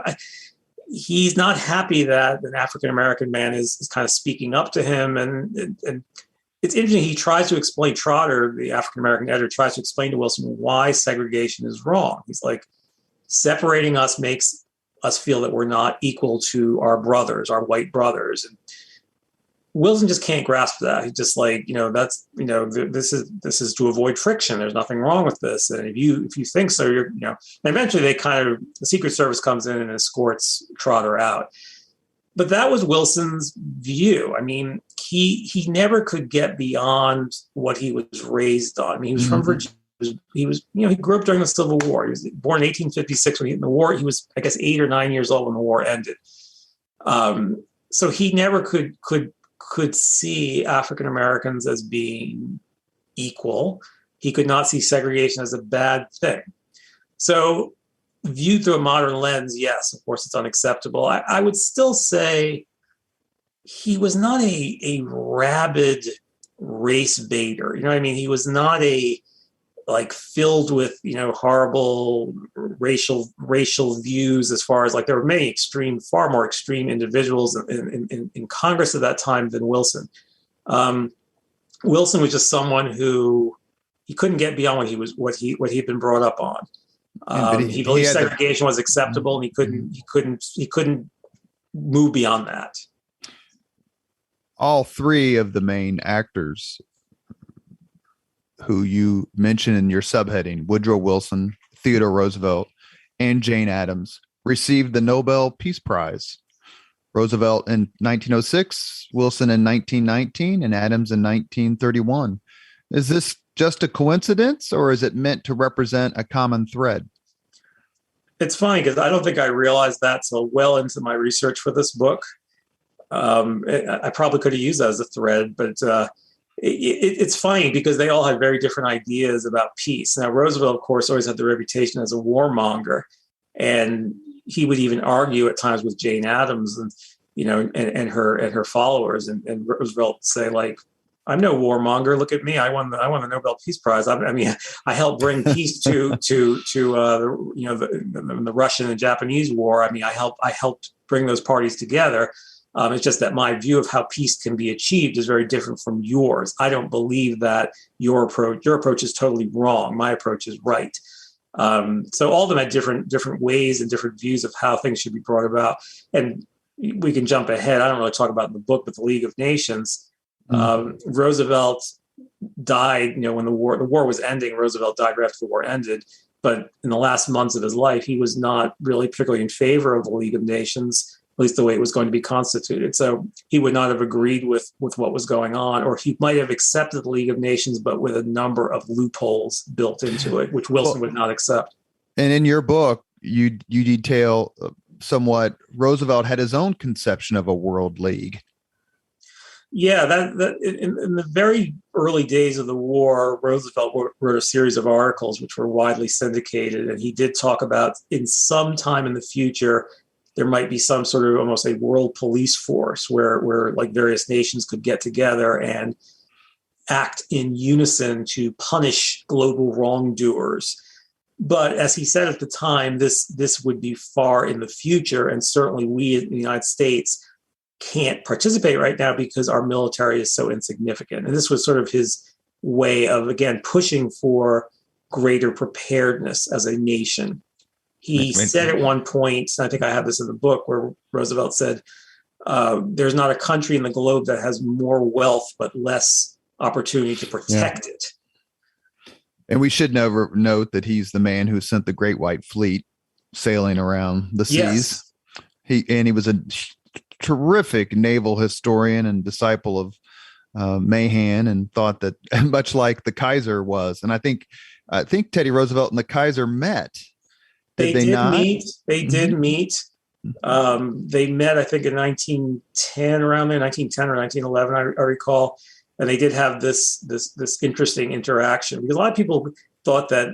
B: He's not happy that an African-American man is kind of speaking up to him. And it's interesting. He tries to explain, Trotter, the African-American editor, tries to explain to Wilson why segregation is wrong. He's like, separating us makes us feel that we're not equal to our brothers, our white brothers. Wilson just can't grasp that. He's just like, that's, this is to avoid friction. There's nothing wrong with this. And if you think so, and eventually the Secret Service comes in and escorts Trotter out. But that was Wilson's view. I mean, he never could get beyond what he was raised on. I mean, he was from Virginia. He grew up during the Civil War. He was born in 1856 when in the war. He was, I guess, 8 or 9 years old when the war ended. So he never could see African Americans as being equal. He could not see segregation as a bad thing. So viewed through a modern lens, yes, of course, it's unacceptable. I would still say he was not a rabid race baiter. You know what I mean? He was not filled with, horrible racial views, as far as there were many far more extreme individuals in Congress at that time than Wilson. Wilson was just someone who he couldn't get beyond what he'd been brought up on. He believed segregation was acceptable, and he couldn't move beyond that.
A: All three of the main actors who you mentioned in your subheading, Woodrow Wilson, Theodore Roosevelt, and Jane Addams, received the Nobel Peace Prize. Roosevelt in 1906, Wilson in 1919, and Addams in 1931. Is this just a coincidence, or is it meant to represent a common thread?
B: It's funny because I don't think I realized that so well into my research for this book. I probably could have used that as a thread, but it's funny because they all had very different ideas about peace. Now, Roosevelt, of course, always had the reputation as a warmonger, and he would even argue at times with Jane Addams and her followers. And Roosevelt would say, I'm no warmonger. Look at me. I won the Nobel Peace Prize. I helped bring peace to the Russian and Japanese war. I helped bring those parties together. It's just that my view of how peace can be achieved is very different from yours. I don't believe that your approach is totally wrong. My approach is right. So all of them had different ways and different views of how things should be brought about. And we can jump ahead. I don't really talk about it in the book, but the League of Nations. Roosevelt died, when the war was ending. Roosevelt died right after the war ended. But in the last months of his life, he was not really particularly in favor of the League of Nations, at least the way it was going to be constituted. So he would not have agreed with what was going on, or he might have accepted the League of Nations, but with a number of loopholes built into it, which Wilson would not accept. And
A: in your book, you detail somewhat Roosevelt had his own conception of a world league.
B: Yeah, that in the very early days of the war, Roosevelt wrote a series of articles which were widely syndicated, and he did talk about in some time in the future there might be some sort of almost a world police force where various nations could get together and act in unison to punish global wrongdoers. But as he said at the time, this would be far in the future, and certainly we in the United States can't participate right now because our military is so insignificant. And this was sort of his way of, again, pushing for greater preparedness as a nation. He said at one point, and I think I have this in the book, where Roosevelt said, there's not a country in the globe that has more wealth but less opportunity to protect it.
A: And we should note that he's the man who sent the Great White Fleet sailing around the seas. Yes. He was a terrific naval historian and disciple of Mahan, and thought that much like the Kaiser was. And I think Teddy Roosevelt and the Kaiser met. They did meet. They
B: met, I think, in 1910, around there, 1910 or 1911, I recall. And they did have this interesting interaction, because a lot of people thought that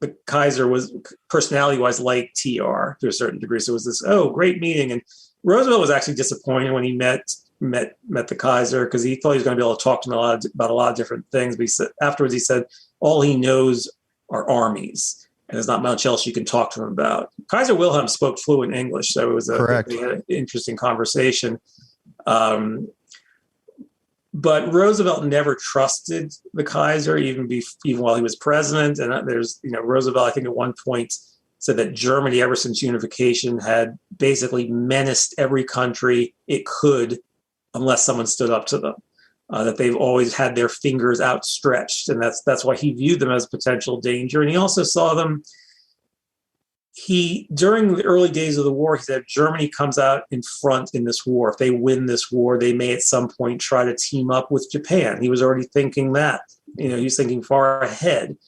B: the Kaiser was personality-wise like TR to a certain degree. So it was this, great meeting. And Roosevelt was actually disappointed when he met the Kaiser, because he thought he was going to be able to talk to him about a lot of different things. But afterwards he said all he knows are armies, and there's not much else you can talk to him about. Kaiser Wilhelm spoke fluent English, so it was they had an interesting conversation. But Roosevelt never trusted the Kaiser, even while he was president. And there's, Roosevelt, I think at one point said that Germany, ever since unification, had basically menaced every country it could unless someone stood up to them. That they've always had their fingers outstretched, and that's why he viewed them as potential danger. And he also saw them. During the early days of the war, he said Germany comes out in front in this war. If they win this war, they may at some point try to team up with Japan. He was already thinking that. He was thinking far ahead.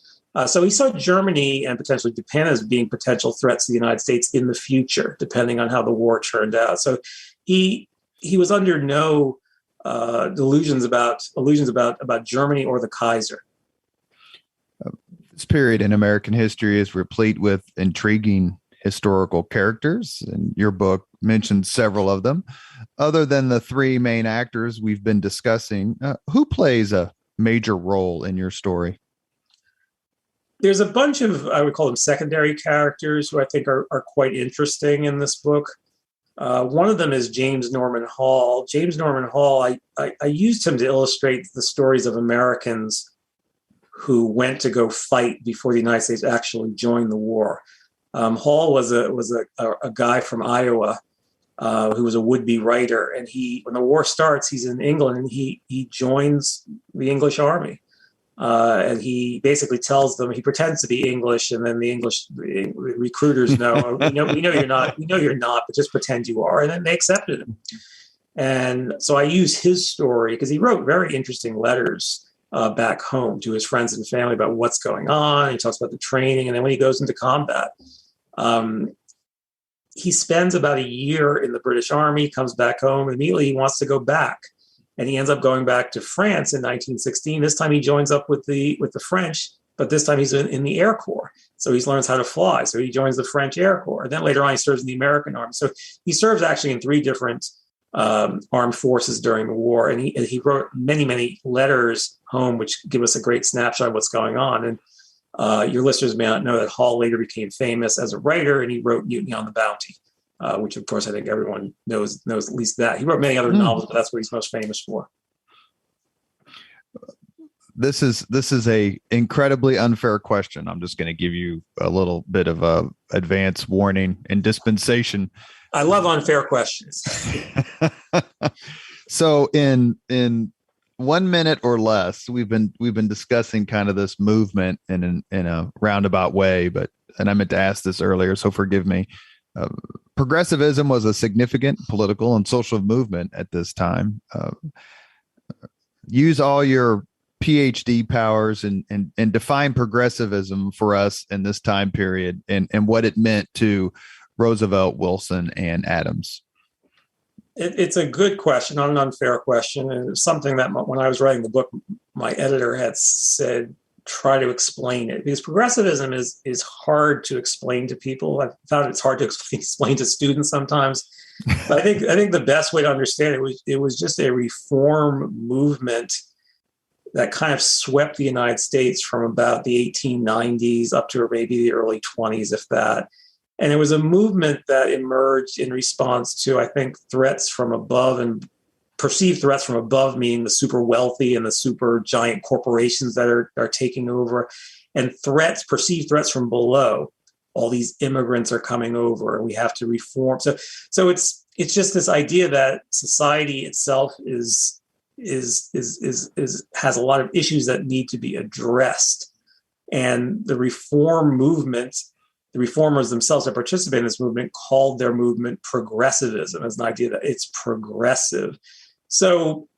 B: So he saw Germany and potentially Japan as being potential threats to the United States in the future, depending on how the war turned out. So he was under no illusions about Germany or the Kaiser.
A: This period in American history is replete with intriguing historical characters, and your book mentions several of them. Other than the three main actors we've been discussing, who plays a major role in your story?
B: There's a bunch of, I would call them secondary characters who I think are quite interesting in this book. One of them is James Norman Hall. James Norman Hall, I used him to illustrate the stories of Americans who went to go fight before the United States actually joined the war. Hall was a guy from Iowa who was a would-be writer, and when the war starts, he's in England and he joins the English army. And he basically tells them, he pretends to be English, and then the English recruiters know, we know you're not, but just pretend you are. And then they accepted him. And so I use his story because he wrote very interesting letters back home to his friends and family about what's going on. He talks about the training. And then when he goes into combat, he spends about a year in the British Army, comes back home, immediately he wants to go back. And he ends up going back to France in 1916. This time he joins up with the French, but this time he's in the Air Corps. So he learns how to fly. So he joins the French Air Corps. And then later on, he serves in the American Army. So he serves actually in three different armed forces during the war. And he wrote many, many letters home, which give us a great snapshot of what's going on. And your listeners may not know that Hall later became famous as a writer, and he wrote Mutiny on the Bounty. Which, of course, I think everyone knows at least that. He wrote many other novels, but that's what he's most famous for.
A: This is a incredibly unfair question. I'm just going to give you a little bit of a advance warning and dispensation.
B: I love unfair questions.
A: So in 1 minute or less, we've been discussing kind of this movement in a roundabout way, and I meant to ask this earlier, so forgive me. Progressivism was a significant political and social movement at this time. Use all your PhD powers and define progressivism for us in this time period and what it meant to Roosevelt, Wilson, and Addams.
B: It's a good question, not an unfair question. And it's something that when I was writing the book, my editor had said, try to explain it, because progressivism is hard to explain to people. I've found it's hard to explain to students sometimes. But I think the best way to understand it was just a reform movement that kind of swept the United States from about the 1890s up to maybe the early 20s, if that. And it was a movement that emerged in response to, I think, threats from above and perceived threats from above, meaning the super wealthy and the super giant corporations that are taking over, and perceived threats from below. All these immigrants are coming over and we have to reform. So it's just this idea that society itself has a lot of issues that need to be addressed. And the reform movement, the reformers themselves that participate in this movement called their movement progressivism, as an idea that it's progressive. So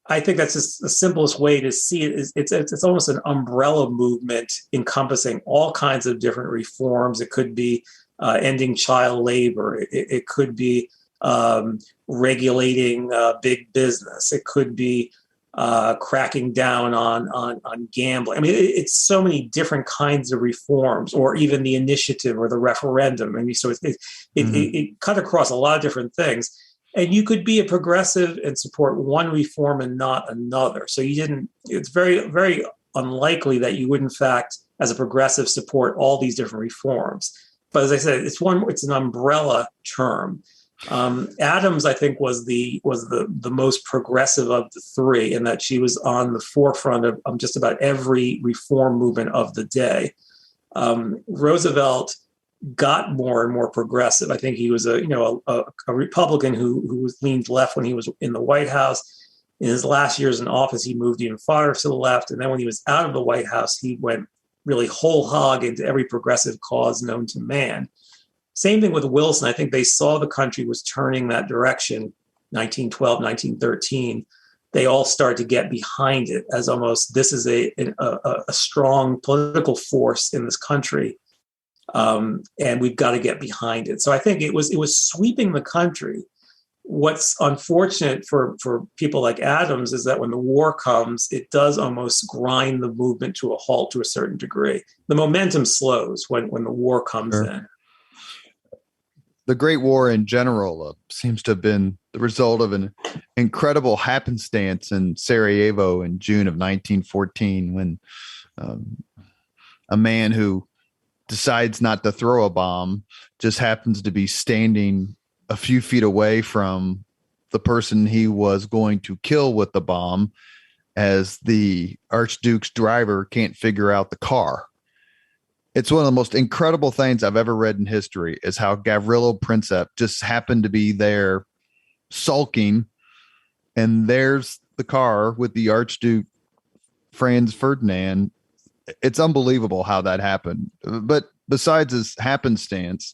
B: I think that's just the simplest way to see it. It's almost an umbrella movement encompassing all kinds of different reforms. It could be ending child labor. It could be regulating big business. It could be cracking down on gambling. I mean, it's so many different kinds of reforms, or even the initiative or the referendum. I mean, so it cut across a lot of different things. And you could be a progressive and support one reform and not another. So it's very, very unlikely that you would, in fact, as a progressive, support all these different reforms. But as I said, it's an umbrella term. Addams, I think, was the most progressive of the three, in that she was on the forefront of just about every reform movement of the day. Roosevelt got more and more progressive. I think he was a Republican who was leaned left when he was in the White House. In his last years in office, he moved even farther to the left. And then when he was out of the White House, he went really whole hog into every progressive cause known to man. Same thing with Wilson. I think they saw the country was turning that direction, 1912, 1913. They all started to get behind it as almost this is a strong political force in this country. And we've got to get behind it. So I think it was sweeping the country. What's unfortunate for people like Addams is that when the war comes, it does almost grind the movement to a halt to a certain degree. The momentum slows when the war comes in.
A: The Great War in general seems to have been the result of an incredible happenstance in Sarajevo in June of 1914 when a man who decides not to throw a bomb just happens to be standing a few feet away from the person he was going to kill with the bomb as the Archduke's driver can't figure out the car. It's one of the most incredible things I've ever read in history is how Gavrilo Princip just happened to be there sulking, and there's the car with the Archduke Franz Ferdinand. It's unbelievable how that happened. But besides this happenstance,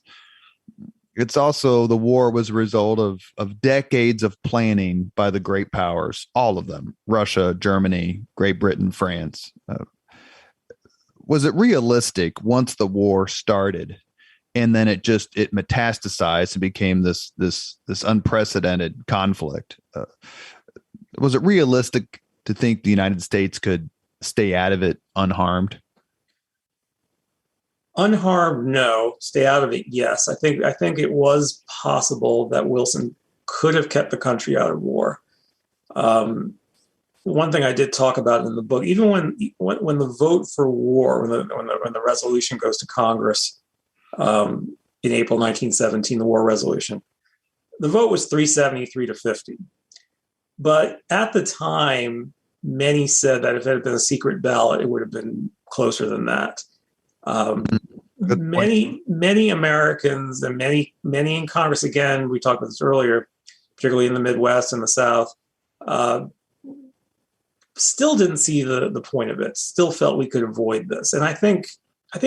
A: it's also the war was a result of decades of planning by the great powers, all of them, Russia, Germany, Great Britain, France. Was it realistic once the war started and then it metastasized and became this unprecedented conflict? Was it realistic to think the United States could stay out of it unharmed?
B: Unharmed, no. Stay out of it, yes. I think it was possible that Wilson could have kept the country out of war. One thing I did talk about in the book, even when the vote for war, when the resolution goes to Congress in April 1917, the war resolution, the vote was 373 to 50. But at the time, many said that if it had been a secret ballot, it would have been closer than that. Many Americans and many in Congress, again, we talked about this earlier, particularly in the Midwest and the South, still didn't see the point of it, still felt we could avoid this. And I think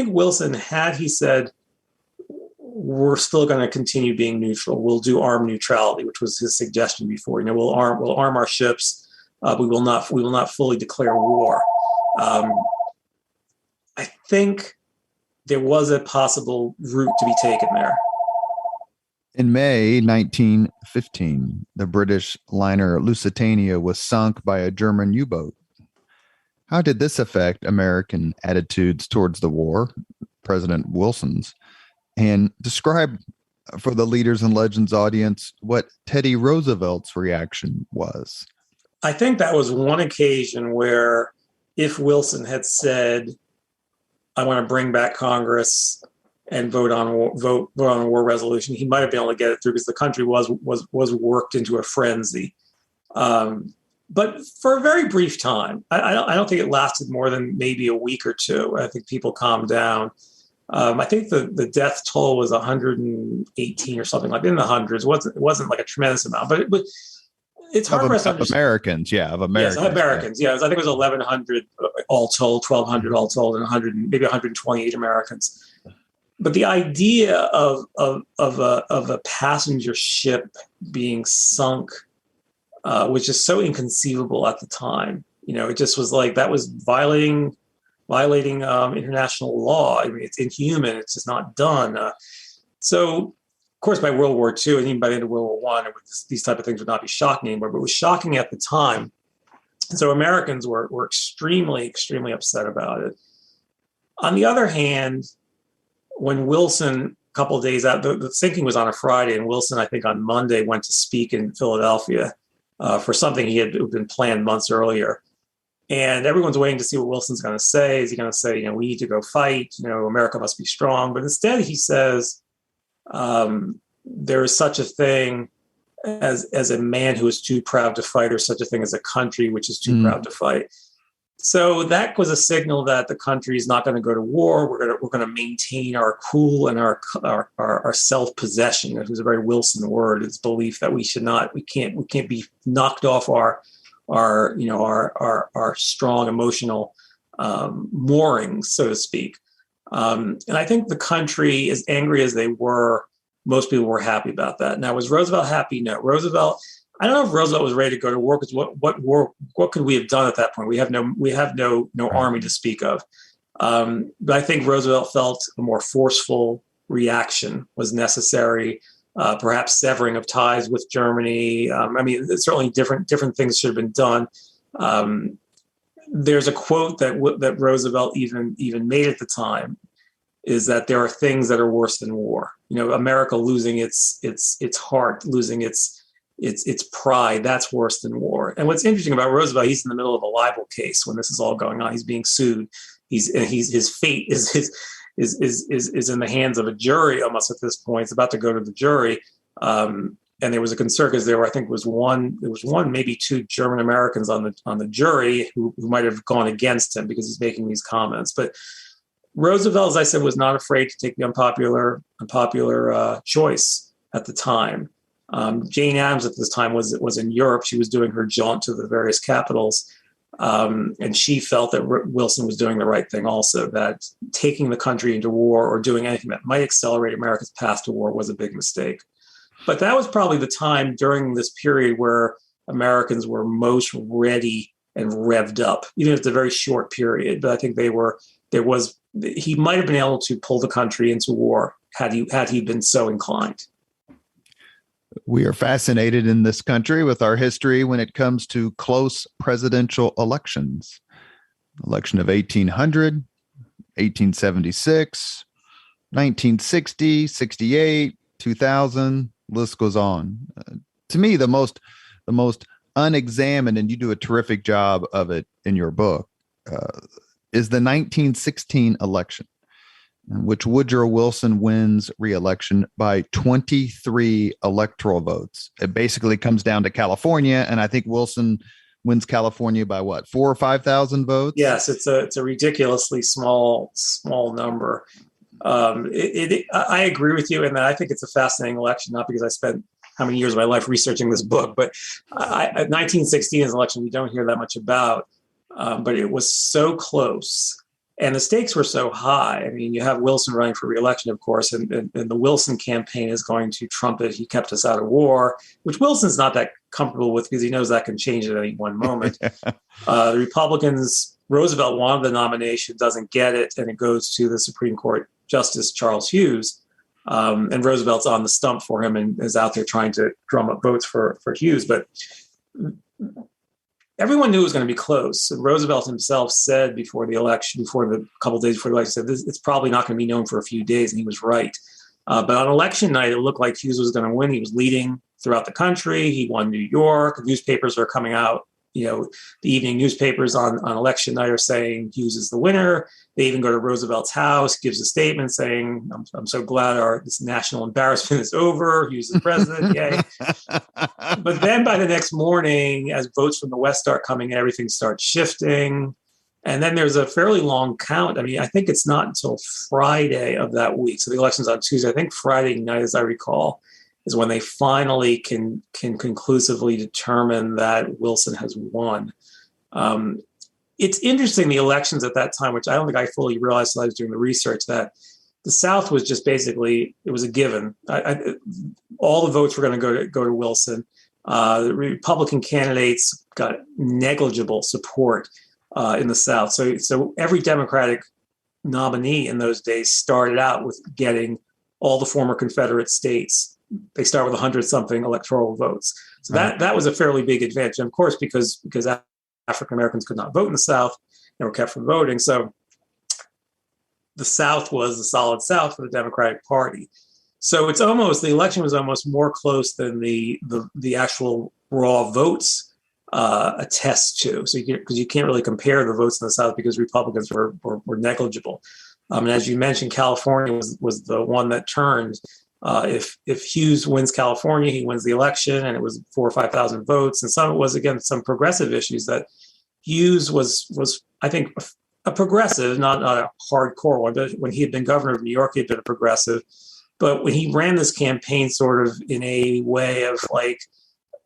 B: Wilson, had he said, we're still going to continue being neutral, we'll do armed neutrality, which was his suggestion before, we'll arm our ships, we will not fully declare war. I think there was a possible route to be taken there.
A: In May 1915, the British liner Lusitania was sunk by a German U-boat. How did this affect American attitudes towards the war, President Wilson's? And describe for the Leaders and Legends audience what Teddy Roosevelt's reaction was.
B: I think that was one occasion where if Wilson had said, I want to bring back Congress and vote on a war resolution, he might have been able to get it through because the country was worked into a frenzy. But for a very brief time, I don't think it lasted more than maybe a week or two. I think people calmed down. I think the death toll was 118 or something, like in the hundreds. It wasn't like a tremendous amount, but it's hard for us to understand.
A: Americans.
B: Yes, Americans. Yeah, I think it was 1,100 all told, 1,200 all told, and maybe 128 Americans. But the idea of a passenger ship being sunk was just so inconceivable at the time. It just was like that was violating international law. I mean, it's inhuman. It's just not done. So, of course, by World War II and even by the end of World War I, these type of things would not be shocking anymore. But it was shocking at the time. And so Americans were extremely, extremely upset about it. On the other hand, when Wilson, a couple of days out, the sinking was on a Friday, and Wilson, I think on Monday, went to speak in Philadelphia for something he had been planned months earlier. And everyone's waiting to see what Wilson's going to say. Is he going to say, we need to go fight, America must be strong? But instead he says, there is such a thing as a man who is too proud to fight, or such a thing as a country which is too proud to fight. So that was a signal that the country is not going to go to war. We're going to maintain our cool and our self-possession. It was a very Wilson word. It's belief that we can't be knocked off our strong emotional moorings, so to speak. And I think the country, as angry as they were, most people were happy about that. Now, was Roosevelt happy? No. I don't know if Roosevelt was ready to go to war, because what could we have done at that point? We have no army to speak of. But I think Roosevelt felt a more forceful reaction was necessary. Perhaps severing of ties with Germany. Certainly different things should have been done. There's a quote that Roosevelt even made at the time, is that there are things that are worse than war. America losing its heart, losing its pride, that's worse than war. And what's interesting about Roosevelt, he's in the middle of a libel case when this is all going on. He's being sued. His fate is in the hands of a jury almost at this point. It's about to go to the jury. And there was a concern because there was one, maybe two German Americans on the jury who might have gone against him because he's making these comments. But Roosevelt, as I said, was not afraid to take the unpopular choice at the time. Jane Addams at this time was in Europe. She was doing her jaunt to the various capitals. And she felt that Wilson was doing the right thing also, that taking the country into war or doing anything that might accelerate America's path to war was a big mistake. But that was probably the time during this period where Americans were most ready and revved up, even if it's a very short period. But I think he might have been able to pull the country into war had he been so inclined.
A: We are fascinated in this country with our history when it comes to close presidential elections. Election of 1800, 1876, 1960, 68, 2000, list goes on. To me, the most unexamined, and you do a terrific job of it in your book, is the 1916 election, in which Woodrow Wilson wins re-election by 23 electoral votes. It basically comes down to California, and I think Wilson wins California by what, 4,000 or 5,000 votes?
B: Yes, it's a ridiculously small number. I agree with you, and I think it's a fascinating election, not because I spent how many years of my life researching this book, but 1916 is an election we don't hear that much about, but it was so close. And the stakes were so high. I mean, you have Wilson running for re-election, of course, and the Wilson campaign is going to trumpet, he kept us out of war, which Wilson's not that comfortable with because he knows that can change at any one moment. The Republicans, Roosevelt wanted the nomination, doesn't get it, and it goes to the Supreme Court Justice Charles Hughes. And Roosevelt's on the stump for him and is out there trying to drum up votes for Hughes. But everyone knew it was going to be close. And Roosevelt himself said before the election, couple of days before the election, said it's probably not going to be known for a few days, and he was right. But on election night, it looked like Hughes was going to win. He was leading throughout the country. He won New York. Newspapers are coming out. The evening newspapers on election night are saying Hughes is the winner. They even go to Roosevelt's house, gives a statement saying, I'm so glad this national embarrassment is over. Hughes is president, yay. But then by the next morning, as votes from the West start coming in, everything starts shifting. And then there's a fairly long count. I mean, I think it's not until Friday of that week. So the election's on Tuesday. I think Friday night, as I recall, is when they finally can conclusively determine that Wilson has won. It's interesting, the elections at that time, which I don't think I fully realized until I was doing the research, that the South was just basically, it was a given. All the votes were going to go to Wilson. The Republican candidates got negligible support in the South. So every Democratic nominee in those days started out with getting all the former Confederate states. They start with 100-something electoral votes. So that was a fairly big advantage. And of course, because African Americans could not vote in the South, they were kept from voting. So the South was the solid South for the Democratic Party. So the election was almost more close than the actual raw votes attest to. So because you can't really compare the votes in the South because Republicans were negligible. And as you mentioned, California was the one that turned. If Hughes wins California, he wins the election, and it was 4,000 or 5,000 votes. And some it was, again, some progressive issues that Hughes was I think a progressive, not a hardcore one, but when he had been governor of New York, he had been a progressive. But when he ran this campaign sort of in a way of like,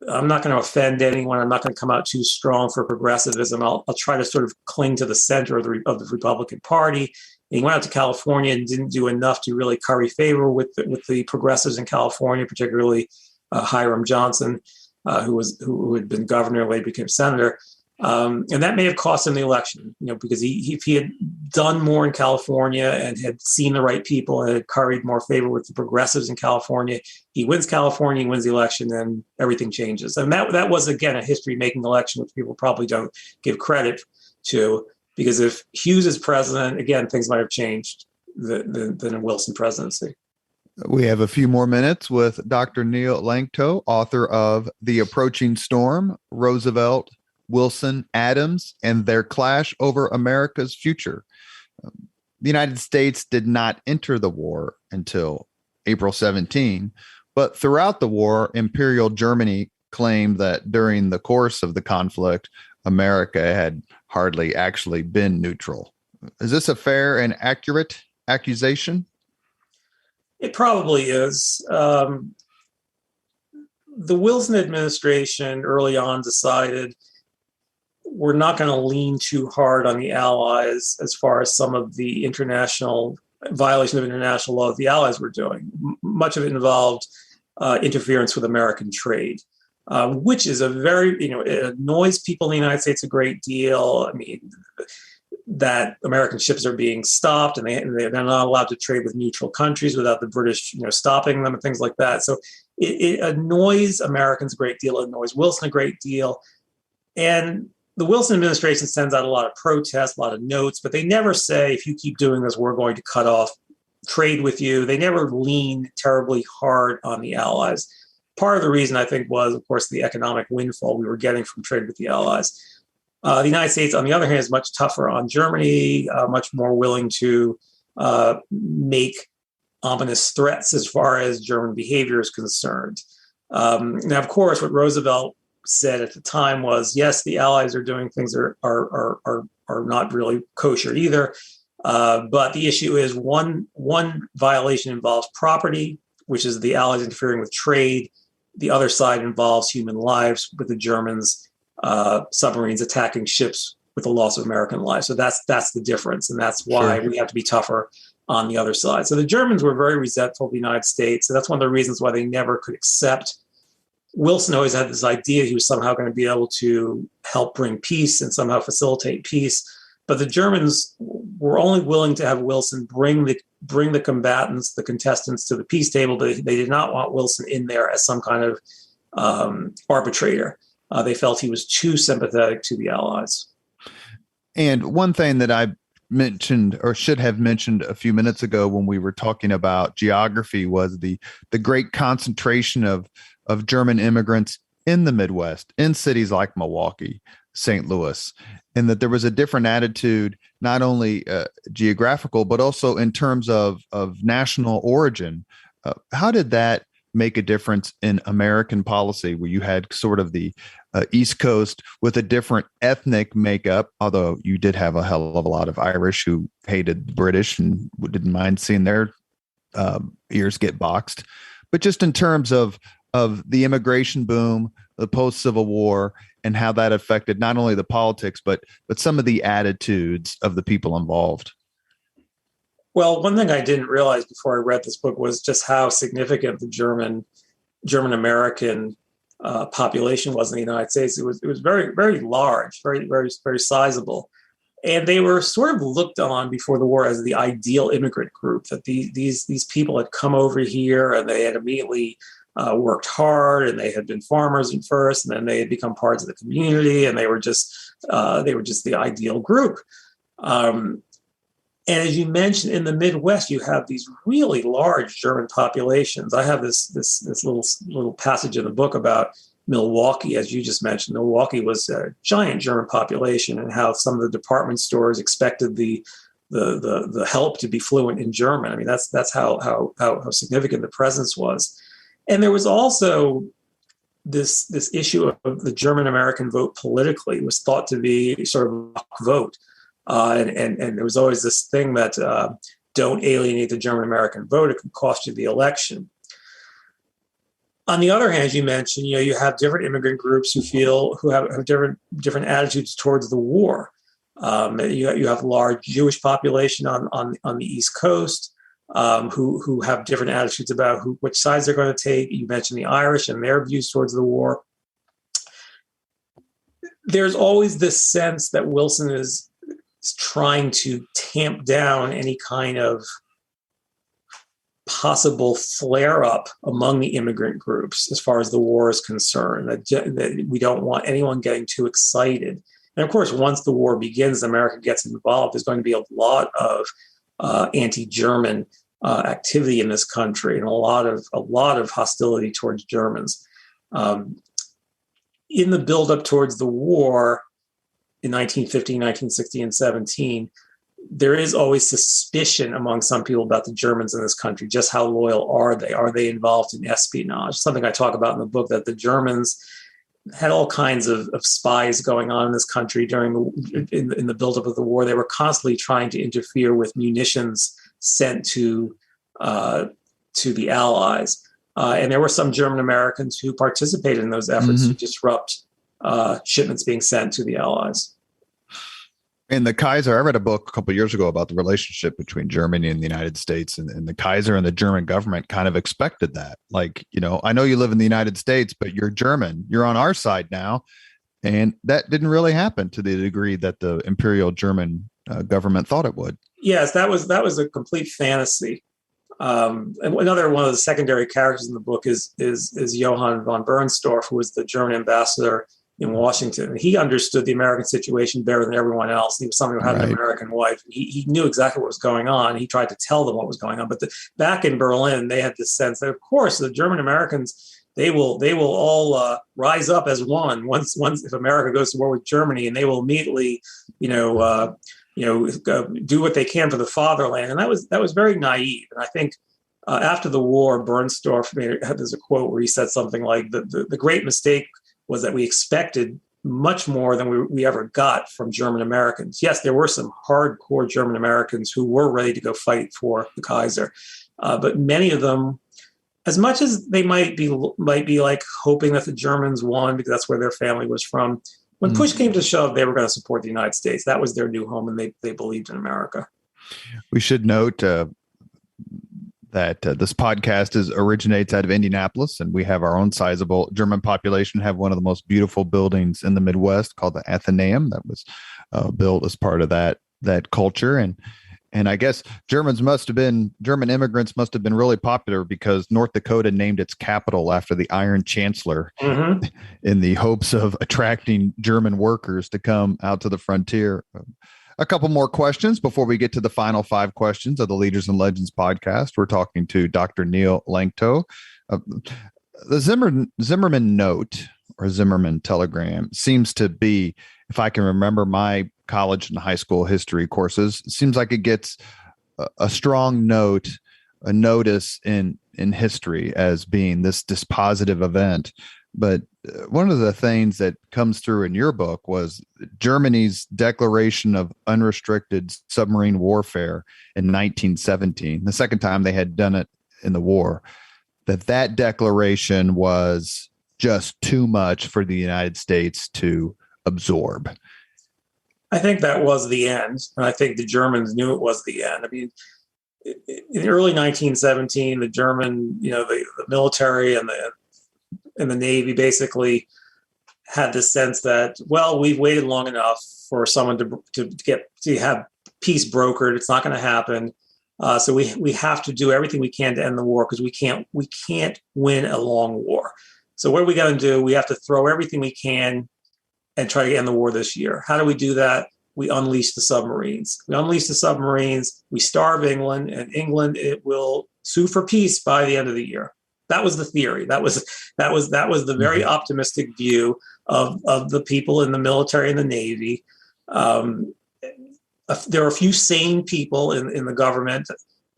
B: I'm not going to offend anyone. I'm not going to come out too strong for progressivism. I'll try to sort of cling to the center of the Republican Party. And he went out to California and didn't do enough to really curry favor with the progressives in California, particularly Hiram Johnson, who had been governor, later became senator. And that may have cost him the election, because if he had done more in California and had seen the right people and had curried more favor with the progressives in California, he wins California, he wins the election, and everything changes. And that was, again, a history-making election, which people probably don't give credit to, because if Hughes is president, again, things might have changed than a Wilson presidency.
A: We have a few more minutes with Dr. Neil Lanctot, author of The Approaching Storm, Roosevelt, Wilson, Addams, and their clash over America's future. The United States did not enter the war until April 17, but throughout the war, Imperial Germany claimed that during the course of the conflict, America had hardly actually been neutral. Is this a fair and accurate accusation?
B: It probably is. The Wilson administration early on decided we're not going to lean too hard on the Allies as far as some of the international violation of international law that the Allies were doing. Much of it involved interference with American trade, which is a very, it annoys people in the United States a great deal. I mean, that American ships are being stopped and they're not allowed to trade with neutral countries without the British, stopping them and things like that. So it annoys Americans a great deal. It annoys Wilson a great deal. And the Wilson administration sends out a lot of protests, a lot of notes, but they never say, if you keep doing this, we're going to cut off trade with you. They never lean terribly hard on the Allies. Part of the reason, I think, was, of course, the economic windfall we were getting from trade with the Allies. The United States, on the other hand, is much tougher on Germany, much more willing to make ominous threats as far as German behavior is concerned. Now, of course, what Roosevelt said at the time was, yes, the Allies are doing things that are not really kosher either. But the issue is one violation involves property, which is the Allies interfering with trade. The other side involves human lives, with the Germans submarines attacking ships with the loss of American lives. So that's the difference, and that's why we have to be tougher on the other side. So the Germans were very resentful of the United States, and that's one of the reasons why they never could accept. Wilson always had this idea he was somehow going to be able to help bring peace and somehow facilitate peace. But the Germans were only willing to have Wilson bring the combatants, the contestants, to the peace table, but they did not want Wilson in there as some kind of arbitrator. They felt he was too sympathetic to the Allies.
A: And one thing that I mentioned, or should have mentioned a few minutes ago when we were talking about geography, was the great concentration of German immigrants in the Midwest, in cities like Milwaukee, St. Louis, and that there was a different attitude, not only geographical, but also in terms of national origin. How did that make a difference in American policy, where you had sort of the East Coast with a different ethnic makeup, although you did have a hell of a lot of Irish who hated the British and didn't mind seeing their ears get boxed. But just in terms of the immigration boom, the post-Civil War, and how that affected not only the politics, but some of the attitudes of the people involved.
B: Well, one thing I didn't realize before I read this book was just how significant the German American population was in the United States. It was very, very large, very, very, very sizable. And they were sort of looked on before the war as the ideal immigrant group, that these people had come over here and they had immediately worked hard, and they had been farmers at first, and then they had become parts of the community, and they were just the ideal group. And as you mentioned, in the Midwest, you have these really large German populations. I have this little passage in the book about Milwaukee, as you just mentioned. Milwaukee was a giant German population, and how some of the department stores expected the help to be fluent in German. I mean, that's how significant the presence was. And there was also this issue of the German American vote politically was thought to be sort of a rock vote, and there was always this thing that don't alienate the German American vote; it could cost you the election. On the other hand, as you mentioned, you have different immigrant groups who have different attitudes towards the war. You have a large Jewish population on the East Coast who have different attitudes about which sides they're going to take. You mentioned the Irish and their views towards the war. There's always this sense that Wilson is trying to tamp down any kind of possible flare-up among the immigrant groups as far as the war is concerned, that we don't want anyone getting too excited. And of course, once the war begins, America gets involved, there's going to be a lot of anti-German activity in this country and a lot of hostility towards Germans. In the buildup towards the war in 1915, 1916, and 17, there is always suspicion among some people about the Germans in this country. Just how loyal are they? Are they involved in espionage? Something I talk about in the book, that the Germans had all kinds of spies going on in this country in the buildup of the war. They were constantly trying to interfere with munitions sent to the Allies. And there were some German Americans who participated in those efforts to disrupt shipments being sent to the Allies.
A: And the Kaiser, I read a book a couple of years ago about the relationship between Germany and the United States, and the Kaiser and the German government kind of expected that. Like, I know you live in the United States, but you're German. You're on our side now. And that didn't really happen to the degree that the Imperial German government thought it would.
B: Yes, that was a complete fantasy. And another one of the secondary characters in the book is Johann von Bernstorff, who was the German ambassador in Washington. He understood the American situation better than everyone else. He was someone who had an American wife. He knew exactly what was going on. He tried to tell them what was going on. But back in Berlin, they had this sense that, of course, the German Americans, they will all rise up as one once if America goes to war with Germany, and they will immediately, do what they can for the fatherland. And that was very naive. And I think after the war, Bernstorff there's a quote where he said something like, the great mistake was that we expected much more than we ever got from German Americans. Yes, there were some hardcore German Americans who were ready to go fight for the Kaiser, but many of them, as much as they might be like hoping that the Germans won because that's where their family was from, when push came to shove, they were going to support the United States. That was their new home, and they believed in America.
A: We should note that this podcast originates out of Indianapolis, and we have our own sizable German population, have one of the most beautiful buildings in the Midwest called the Athenaeum that was built as part of that culture. And I guess German immigrants must have been really popular because North Dakota named its capital after the Iron Chancellor in the hopes of attracting German workers to come out to the frontier. A couple more questions before we get to the final 5 questions of the Leaders and Legends podcast. We're talking to Dr. Neil Lanctot. The Zimmerman note or Zimmerman telegram seems to be, if I can remember my college and high school history courses, it seems like it gets a strong notice in history as being this dispositive event. But one of the things that comes through in your book was Germany's declaration of unrestricted submarine warfare in 1917, the second time they had done it in the war, that declaration was just too much for the United States to absorb.
B: I think that was the end. And I think the Germans knew it was the end. I mean, in early 1917, the German, the military and the Navy basically had this sense that, well, we've waited long enough for someone to have peace brokered. It's not going to happen. So we have to do everything we can to end the war because we can't win a long war. So what are we going to do? We have to throw everything we can and try to end the war this year. How do we do that? We unleash the submarines. We starve England, and England, it will sue for peace by the end of the year. That was the theory. That was the very optimistic view of the people in the military and the Navy. There are a few sane people in the government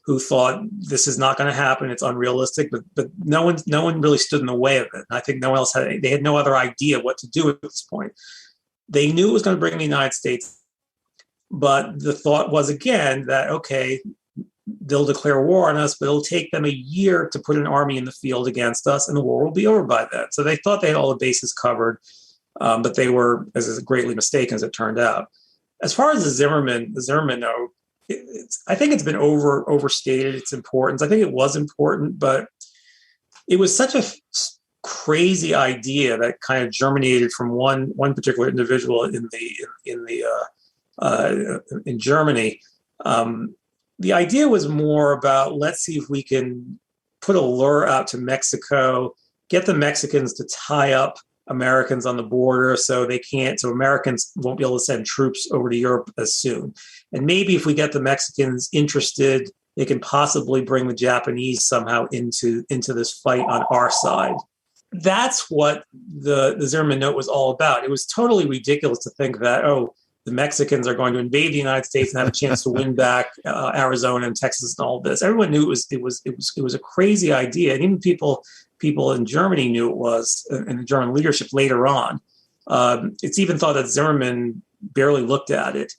B: who thought this is not going to happen. It's unrealistic, but no one really stood in the way of it. I think no one else they had no other idea what to do at this point. They knew it was going to bring the United States, but the thought was again that, okay, they'll declare war on us, but it'll take them a year to put an army in the field against us, and the war will be over by then. So they thought they had all the bases covered, but they were as greatly mistaken as it turned out. As far as the Zimmerman note, I think it's been overstated its importance. I think it was important, but it was such a crazy idea that kind of germinated from one particular individual in Germany. The idea was more about, let's see if we can put a lure out to Mexico, get the Mexicans to tie up Americans on the border so Americans won't be able to send troops over to Europe as soon. And maybe if we get the Mexicans interested, they can possibly bring the Japanese somehow into this fight on our side. That's what the Zimmerman note was all about. It was totally ridiculous to think that, the Mexicans are going to invade the United States and have a chance to win back Arizona and Texas and all this. Everyone knew it was a crazy idea, and even people in Germany knew it was, and the German leadership later on. It's even thought that Zimmerman barely looked at it.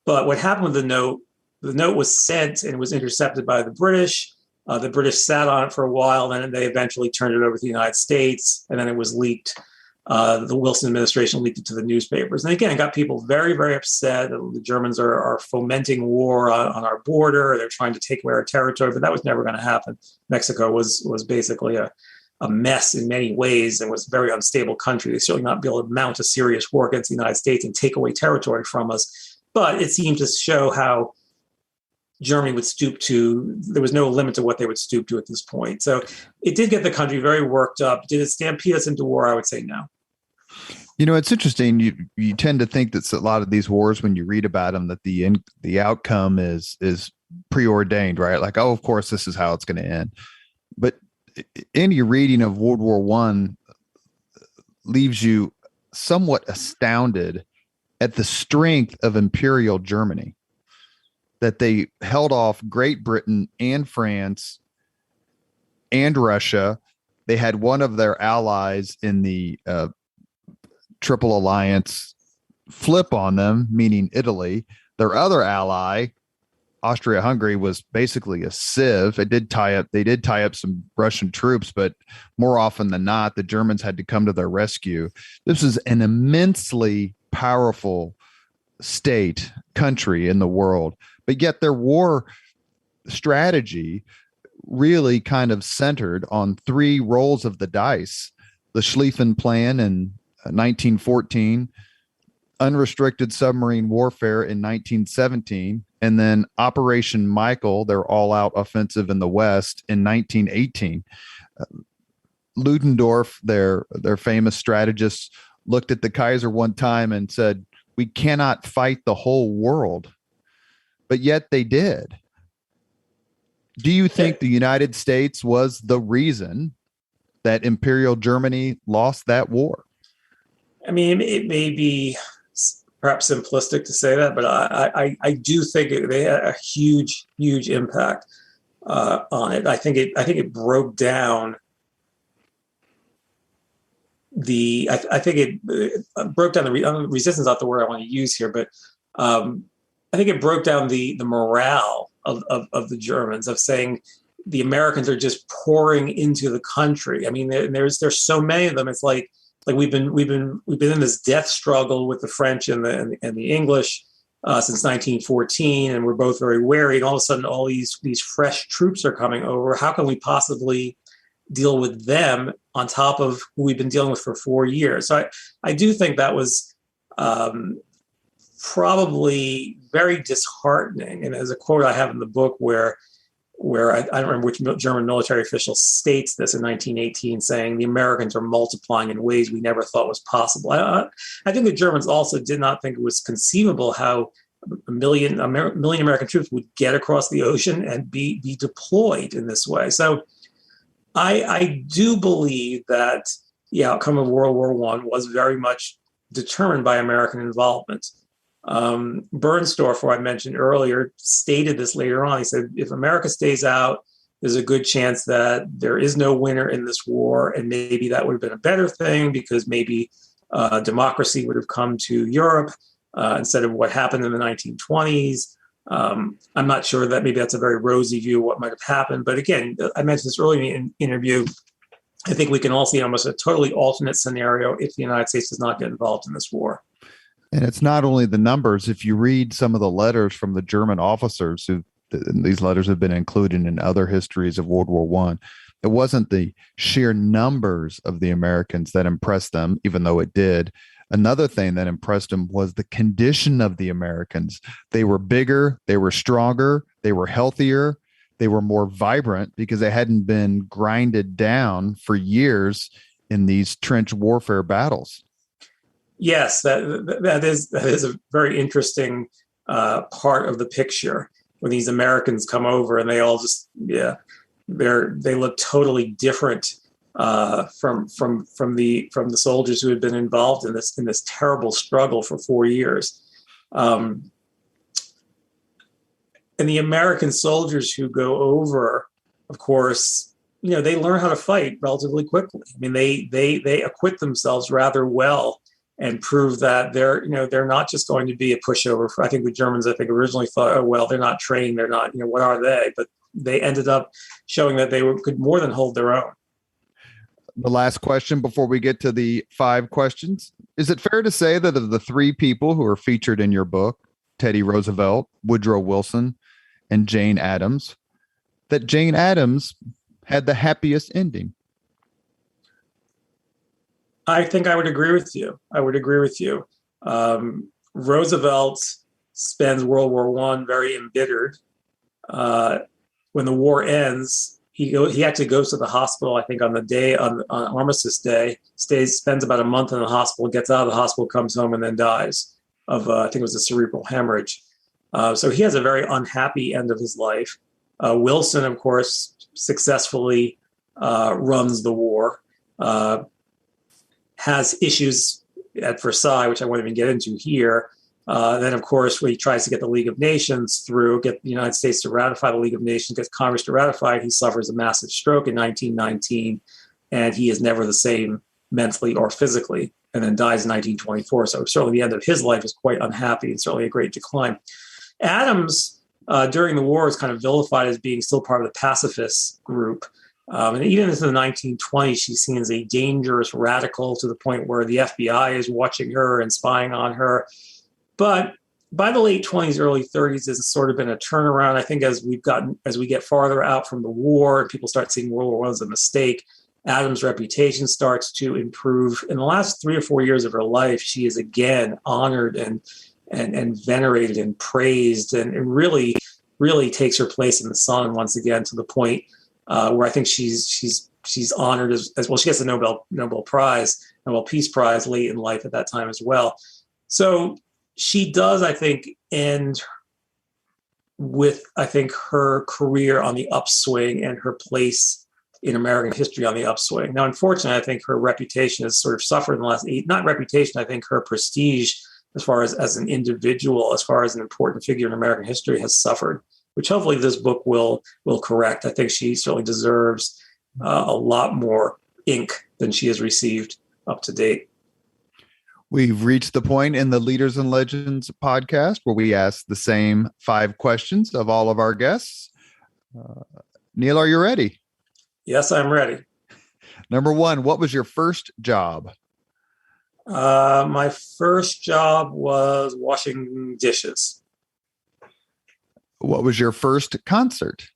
B: But what happened with the note was sent and was intercepted by the British. The British sat on it for a while, then they eventually turned it over to the United States, and then it was leaked. The Wilson administration leaked it to the newspapers. And again, it got people very, very upset. The Germans are fomenting war on our border. They're trying to take away our territory, but that was never going to happen. Mexico was basically a mess in many ways and was a very unstable country. They certainly not be able to mount a serious war against the United States and take away territory from us. But it seemed to show how Germany would stoop to, there was no limit to what they would stoop to at this point. So it did get the country very worked up. Did it stampede us into war? I would say no.
A: It's interesting. You tend to think that a lot of these wars, when you read about them, that the outcome is preordained, right? Like, of course, this is how it's going to end. But any reading of World War I leaves you somewhat astounded at the strength of Imperial Germany, that they held off Great Britain and France and Russia. They had one of their allies in the Triple Alliance flip on them, meaning Italy. Their other ally, Austria-Hungary, was basically a sieve. They did tie up some Russian troops, but more often than not, the Germans had to come to their rescue. This is an immensely powerful country in the world, but yet their war strategy really kind of centered on three rolls of the dice: the Schlieffen Plan in 1914, unrestricted submarine warfare in 1917, and then Operation Michael, their all-out offensive in the West, in 1918. Ludendorff, their famous strategist, looked at the Kaiser one time and said, "We cannot fight the whole world," but yet they did. Do you think the United States was the reason that Imperial Germany lost that war?
B: I mean, it may be perhaps simplistic to say that, but I do think they had a huge impact on it. I think it broke down the resistance. Not the word I want to use here, but I think it broke down the morale of the Germans, of saying the Americans are just pouring into the country. I mean, there's so many of them. It's like we've been in this death struggle with the French and the English since 1914, and we're both very wary. And all of a sudden, all these fresh troops are coming over. How can we possibly deal with them on top of who we've been dealing with for 4 years? So I do think that was probably very disheartening. And there's a quote I have in the book where I don't remember which German military official states this in 1918, saying the Americans are multiplying in ways we never thought was possible. I think the Germans also did not think it was conceivable how a million American troops would get across the ocean and be deployed in this way. So I do believe that the outcome of World War I was very much determined by American involvement. Bernstorff, who I mentioned earlier, stated this later on. He said, if America stays out, there's a good chance that there is no winner in this war, and maybe that would have been a better thing because maybe democracy would have come to Europe instead of what happened in the 1920s. I'm not sure that maybe that's a very rosy view of what might have happened. But again, I mentioned this earlier in the interview. I think we can all see almost a totally alternate scenario if the United States does not get involved in this war.
A: And it's not only the numbers. If you read some of the letters from the German officers who these letters have been included in other histories of World War I, it wasn't the sheer numbers of the Americans that impressed them, even though it did. Another thing that impressed them was the condition of the Americans. They were bigger, they were stronger, they were healthier, they were more vibrant because they hadn't been grinded down for years in these trench warfare battles.
B: Yes, that is a very interesting part of the picture when these Americans come over and they all just they look totally different from the soldiers who had been involved in this terrible struggle for 4 years. And the American soldiers who go over, of course, they learn how to fight relatively quickly. I mean, they acquit themselves rather well and prove that they're not just going to be a pushover. I think the Germans, originally thought, oh, well, they're not trained. They're not, what are they? But they ended up showing that they could more than hold their own.
A: The last question before we get to the 5 questions. Is it fair to say that of the 3 people who are featured in your book, Teddy Roosevelt, Woodrow Wilson, and Jane Addams, that Jane Addams had the happiest ending?
B: I think I would agree with you. Roosevelt spends World War I very embittered. When the war ends, he actually goes to the hospital, I think, on Armistice Day, spends about a month in the hospital, gets out of the hospital, comes home, and then dies of, I think it was a cerebral hemorrhage. So he has a very unhappy end of his life. Wilson, of course, successfully runs the war. Has issues at Versailles, which I won't even get into here. Then, of course, when he tries to get the League of Nations through, get the United States to ratify the League of Nations, gets Congress to ratify it, he suffers a massive stroke in 1919, and he is never the same mentally or physically, and then dies in 1924. So certainly the end of his life is quite unhappy and certainly a great decline. Addams, during the war, is kind of vilified as being still part of the pacifist group. And even into the 1920s, she's seen as a dangerous radical to the point where the FBI is watching her and spying on her. But by the late 20s, early 30s, there's sort of been a turnaround. I think as we get farther out from the war, and people start seeing World War I as a mistake, Addams' reputation starts to improve. In the last 3 or 4 years of her life, she is again honored and venerated and praised, and really, really takes her place in the sun once again, to the point where I think she's honored as well. She gets the Nobel Prize, Nobel Peace Prize late in life at that time as well. So she does, I think, end with, I think, her career on the upswing and her place in American history on the upswing. Now, unfortunately, I think her reputation has sort of suffered in the last not reputation, I think her prestige as far as an individual, as far as an important figure in American history, has suffered, which hopefully this book will correct. I think she certainly deserves a lot more ink than she has received up to date.
A: We've reached the point in the Leaders and Legends podcast where we ask the same 5 questions of all of our guests. Neil, are you ready?
B: Yes, I'm ready.
A: Number 1, what was your first job?
B: My first job was washing dishes.
A: What was your first concert?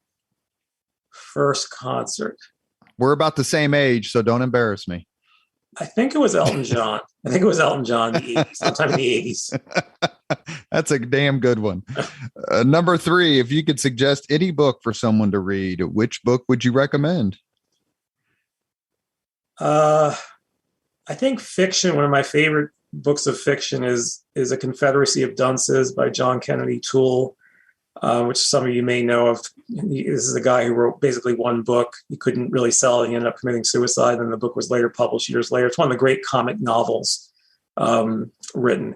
B: First concert.
A: We're about the same age, so don't embarrass me.
B: I think it was Elton John. Sometime in the 80s.
A: That's a damn good one. Number 3, if you could suggest any book for someone to read, which book would you recommend?
B: I think fiction, one of my favorite books of fiction is A Confederacy of Dunces by John Kennedy Toole, which some of you may know of. This is a guy who wrote basically one book. He couldn't really sell it. He ended up committing suicide, and the book was later published years later. It's one of the great comic novels written.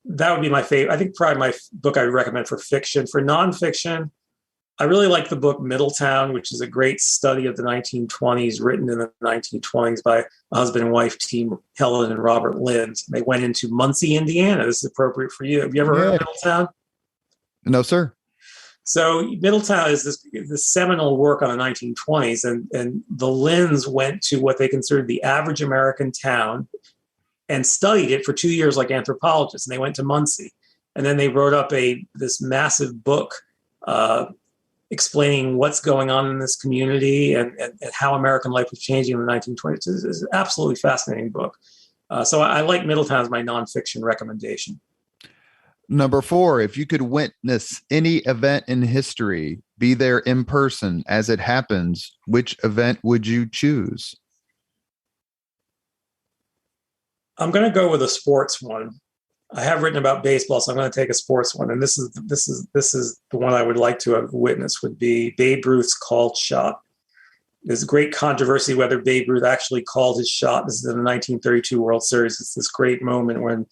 B: That would be my favorite. I think probably my book I would recommend for fiction. For nonfiction, I really like the book Middletown, which is a great study of the 1920s, written in the 1920s by a husband and wife team, Helen and Robert Lind. They went into Muncie, Indiana. This is appropriate for you. Have you ever heard of Middletown?
A: No, sir.
B: So Middletown is this seminal work on the 1920s, and the Linds went to what they considered the average American town and studied it for 2 years like anthropologists. And they went to Muncie, and then they wrote up this massive book explaining what's going on in this community and how American life was changing in the 1920s. It's an absolutely fascinating book. So I like Middletown as my nonfiction recommendation.
A: Number 4, if you could witness any event in history, be there in person as it happens, which event would you choose?
B: I'm going to go with a sports one. I have written about baseball, so I'm going to take a sports one. And this is the one I would like to have witnessed, would be Babe Ruth's called shot. There's great controversy whether Babe Ruth actually called his shot. This is in the 1932 World Series. It's this great moment when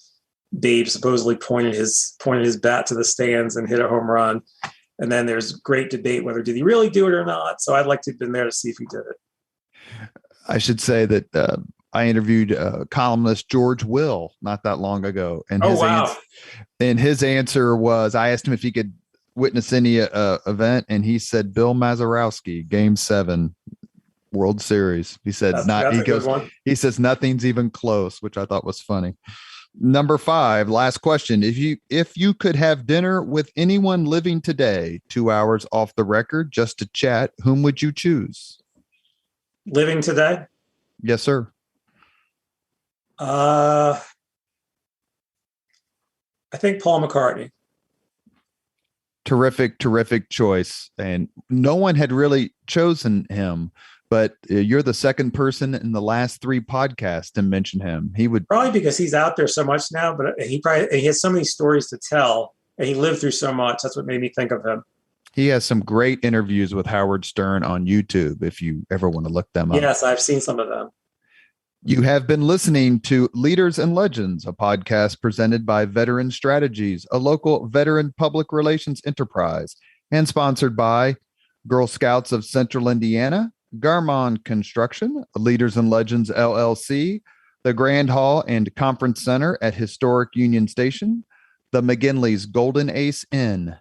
B: Babe supposedly pointed his bat to the stands and hit a home run. And then there's great debate whether did he really do it or not. So I'd like to have been there to see if he did it.
A: I should say that I interviewed columnist George Will not that long ago. And his answer was, I asked him if he could witness any event, and he said Bill Mazeroski, Game 7, World Series. He said he says nothing's even close, which I thought was funny. Number 5, last question. If you could have dinner with anyone living today, 2 hours off the record, just to chat, whom would you choose?
B: Living today?
A: Yes, sir.
B: I think Paul McCartney.
A: Terrific choice. And no one had really chosen him, but you're the second person in the last 3 podcasts to mention him. He would
B: probably, because he's out there so much now, but he has so many stories to tell, and he lived through so much. That's what made me think of him.
A: He has some great interviews with Howard Stern on YouTube, if you ever want to look them up.
B: Yes, I've seen some of them.
A: You have been listening to Leaders and Legends, a podcast presented by Veteran Strategies, a local veteran public relations enterprise, and sponsored by Girl Scouts of Central Indiana, Garmon Construction, Leaders and Legends LLC, the Grand Hall and Conference Center at Historic Union Station, the McGinley's Golden Ace Inn.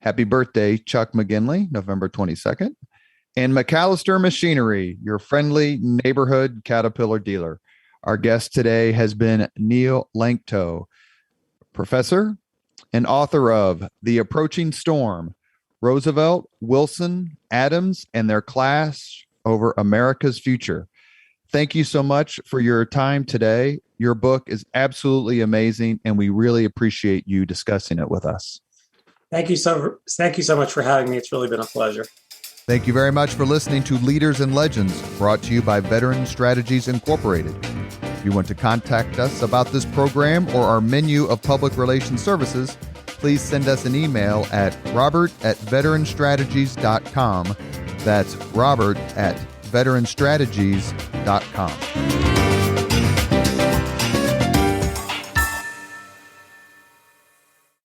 A: Happy birthday, Chuck McGinley, November 22nd. And McAllister Machinery, your friendly neighborhood Caterpillar dealer. Our guest today has been Neil Lanctot, professor and author of The Approaching Storm, Roosevelt, Wilson, Addams, and their clash over America's future. Thank you so much for your time today. Your book is absolutely amazing, and we really appreciate you discussing it with us.
B: Thank you so much for having me. It's really been a pleasure.
A: Thank you very much for listening to Leaders and Legends, brought to you by Veteran Strategies Incorporated. If you want to contact us about this program or our menu of public relations services, please send us an email at robert@veteranstrategies.com. That's robert@veteranstrategies.com.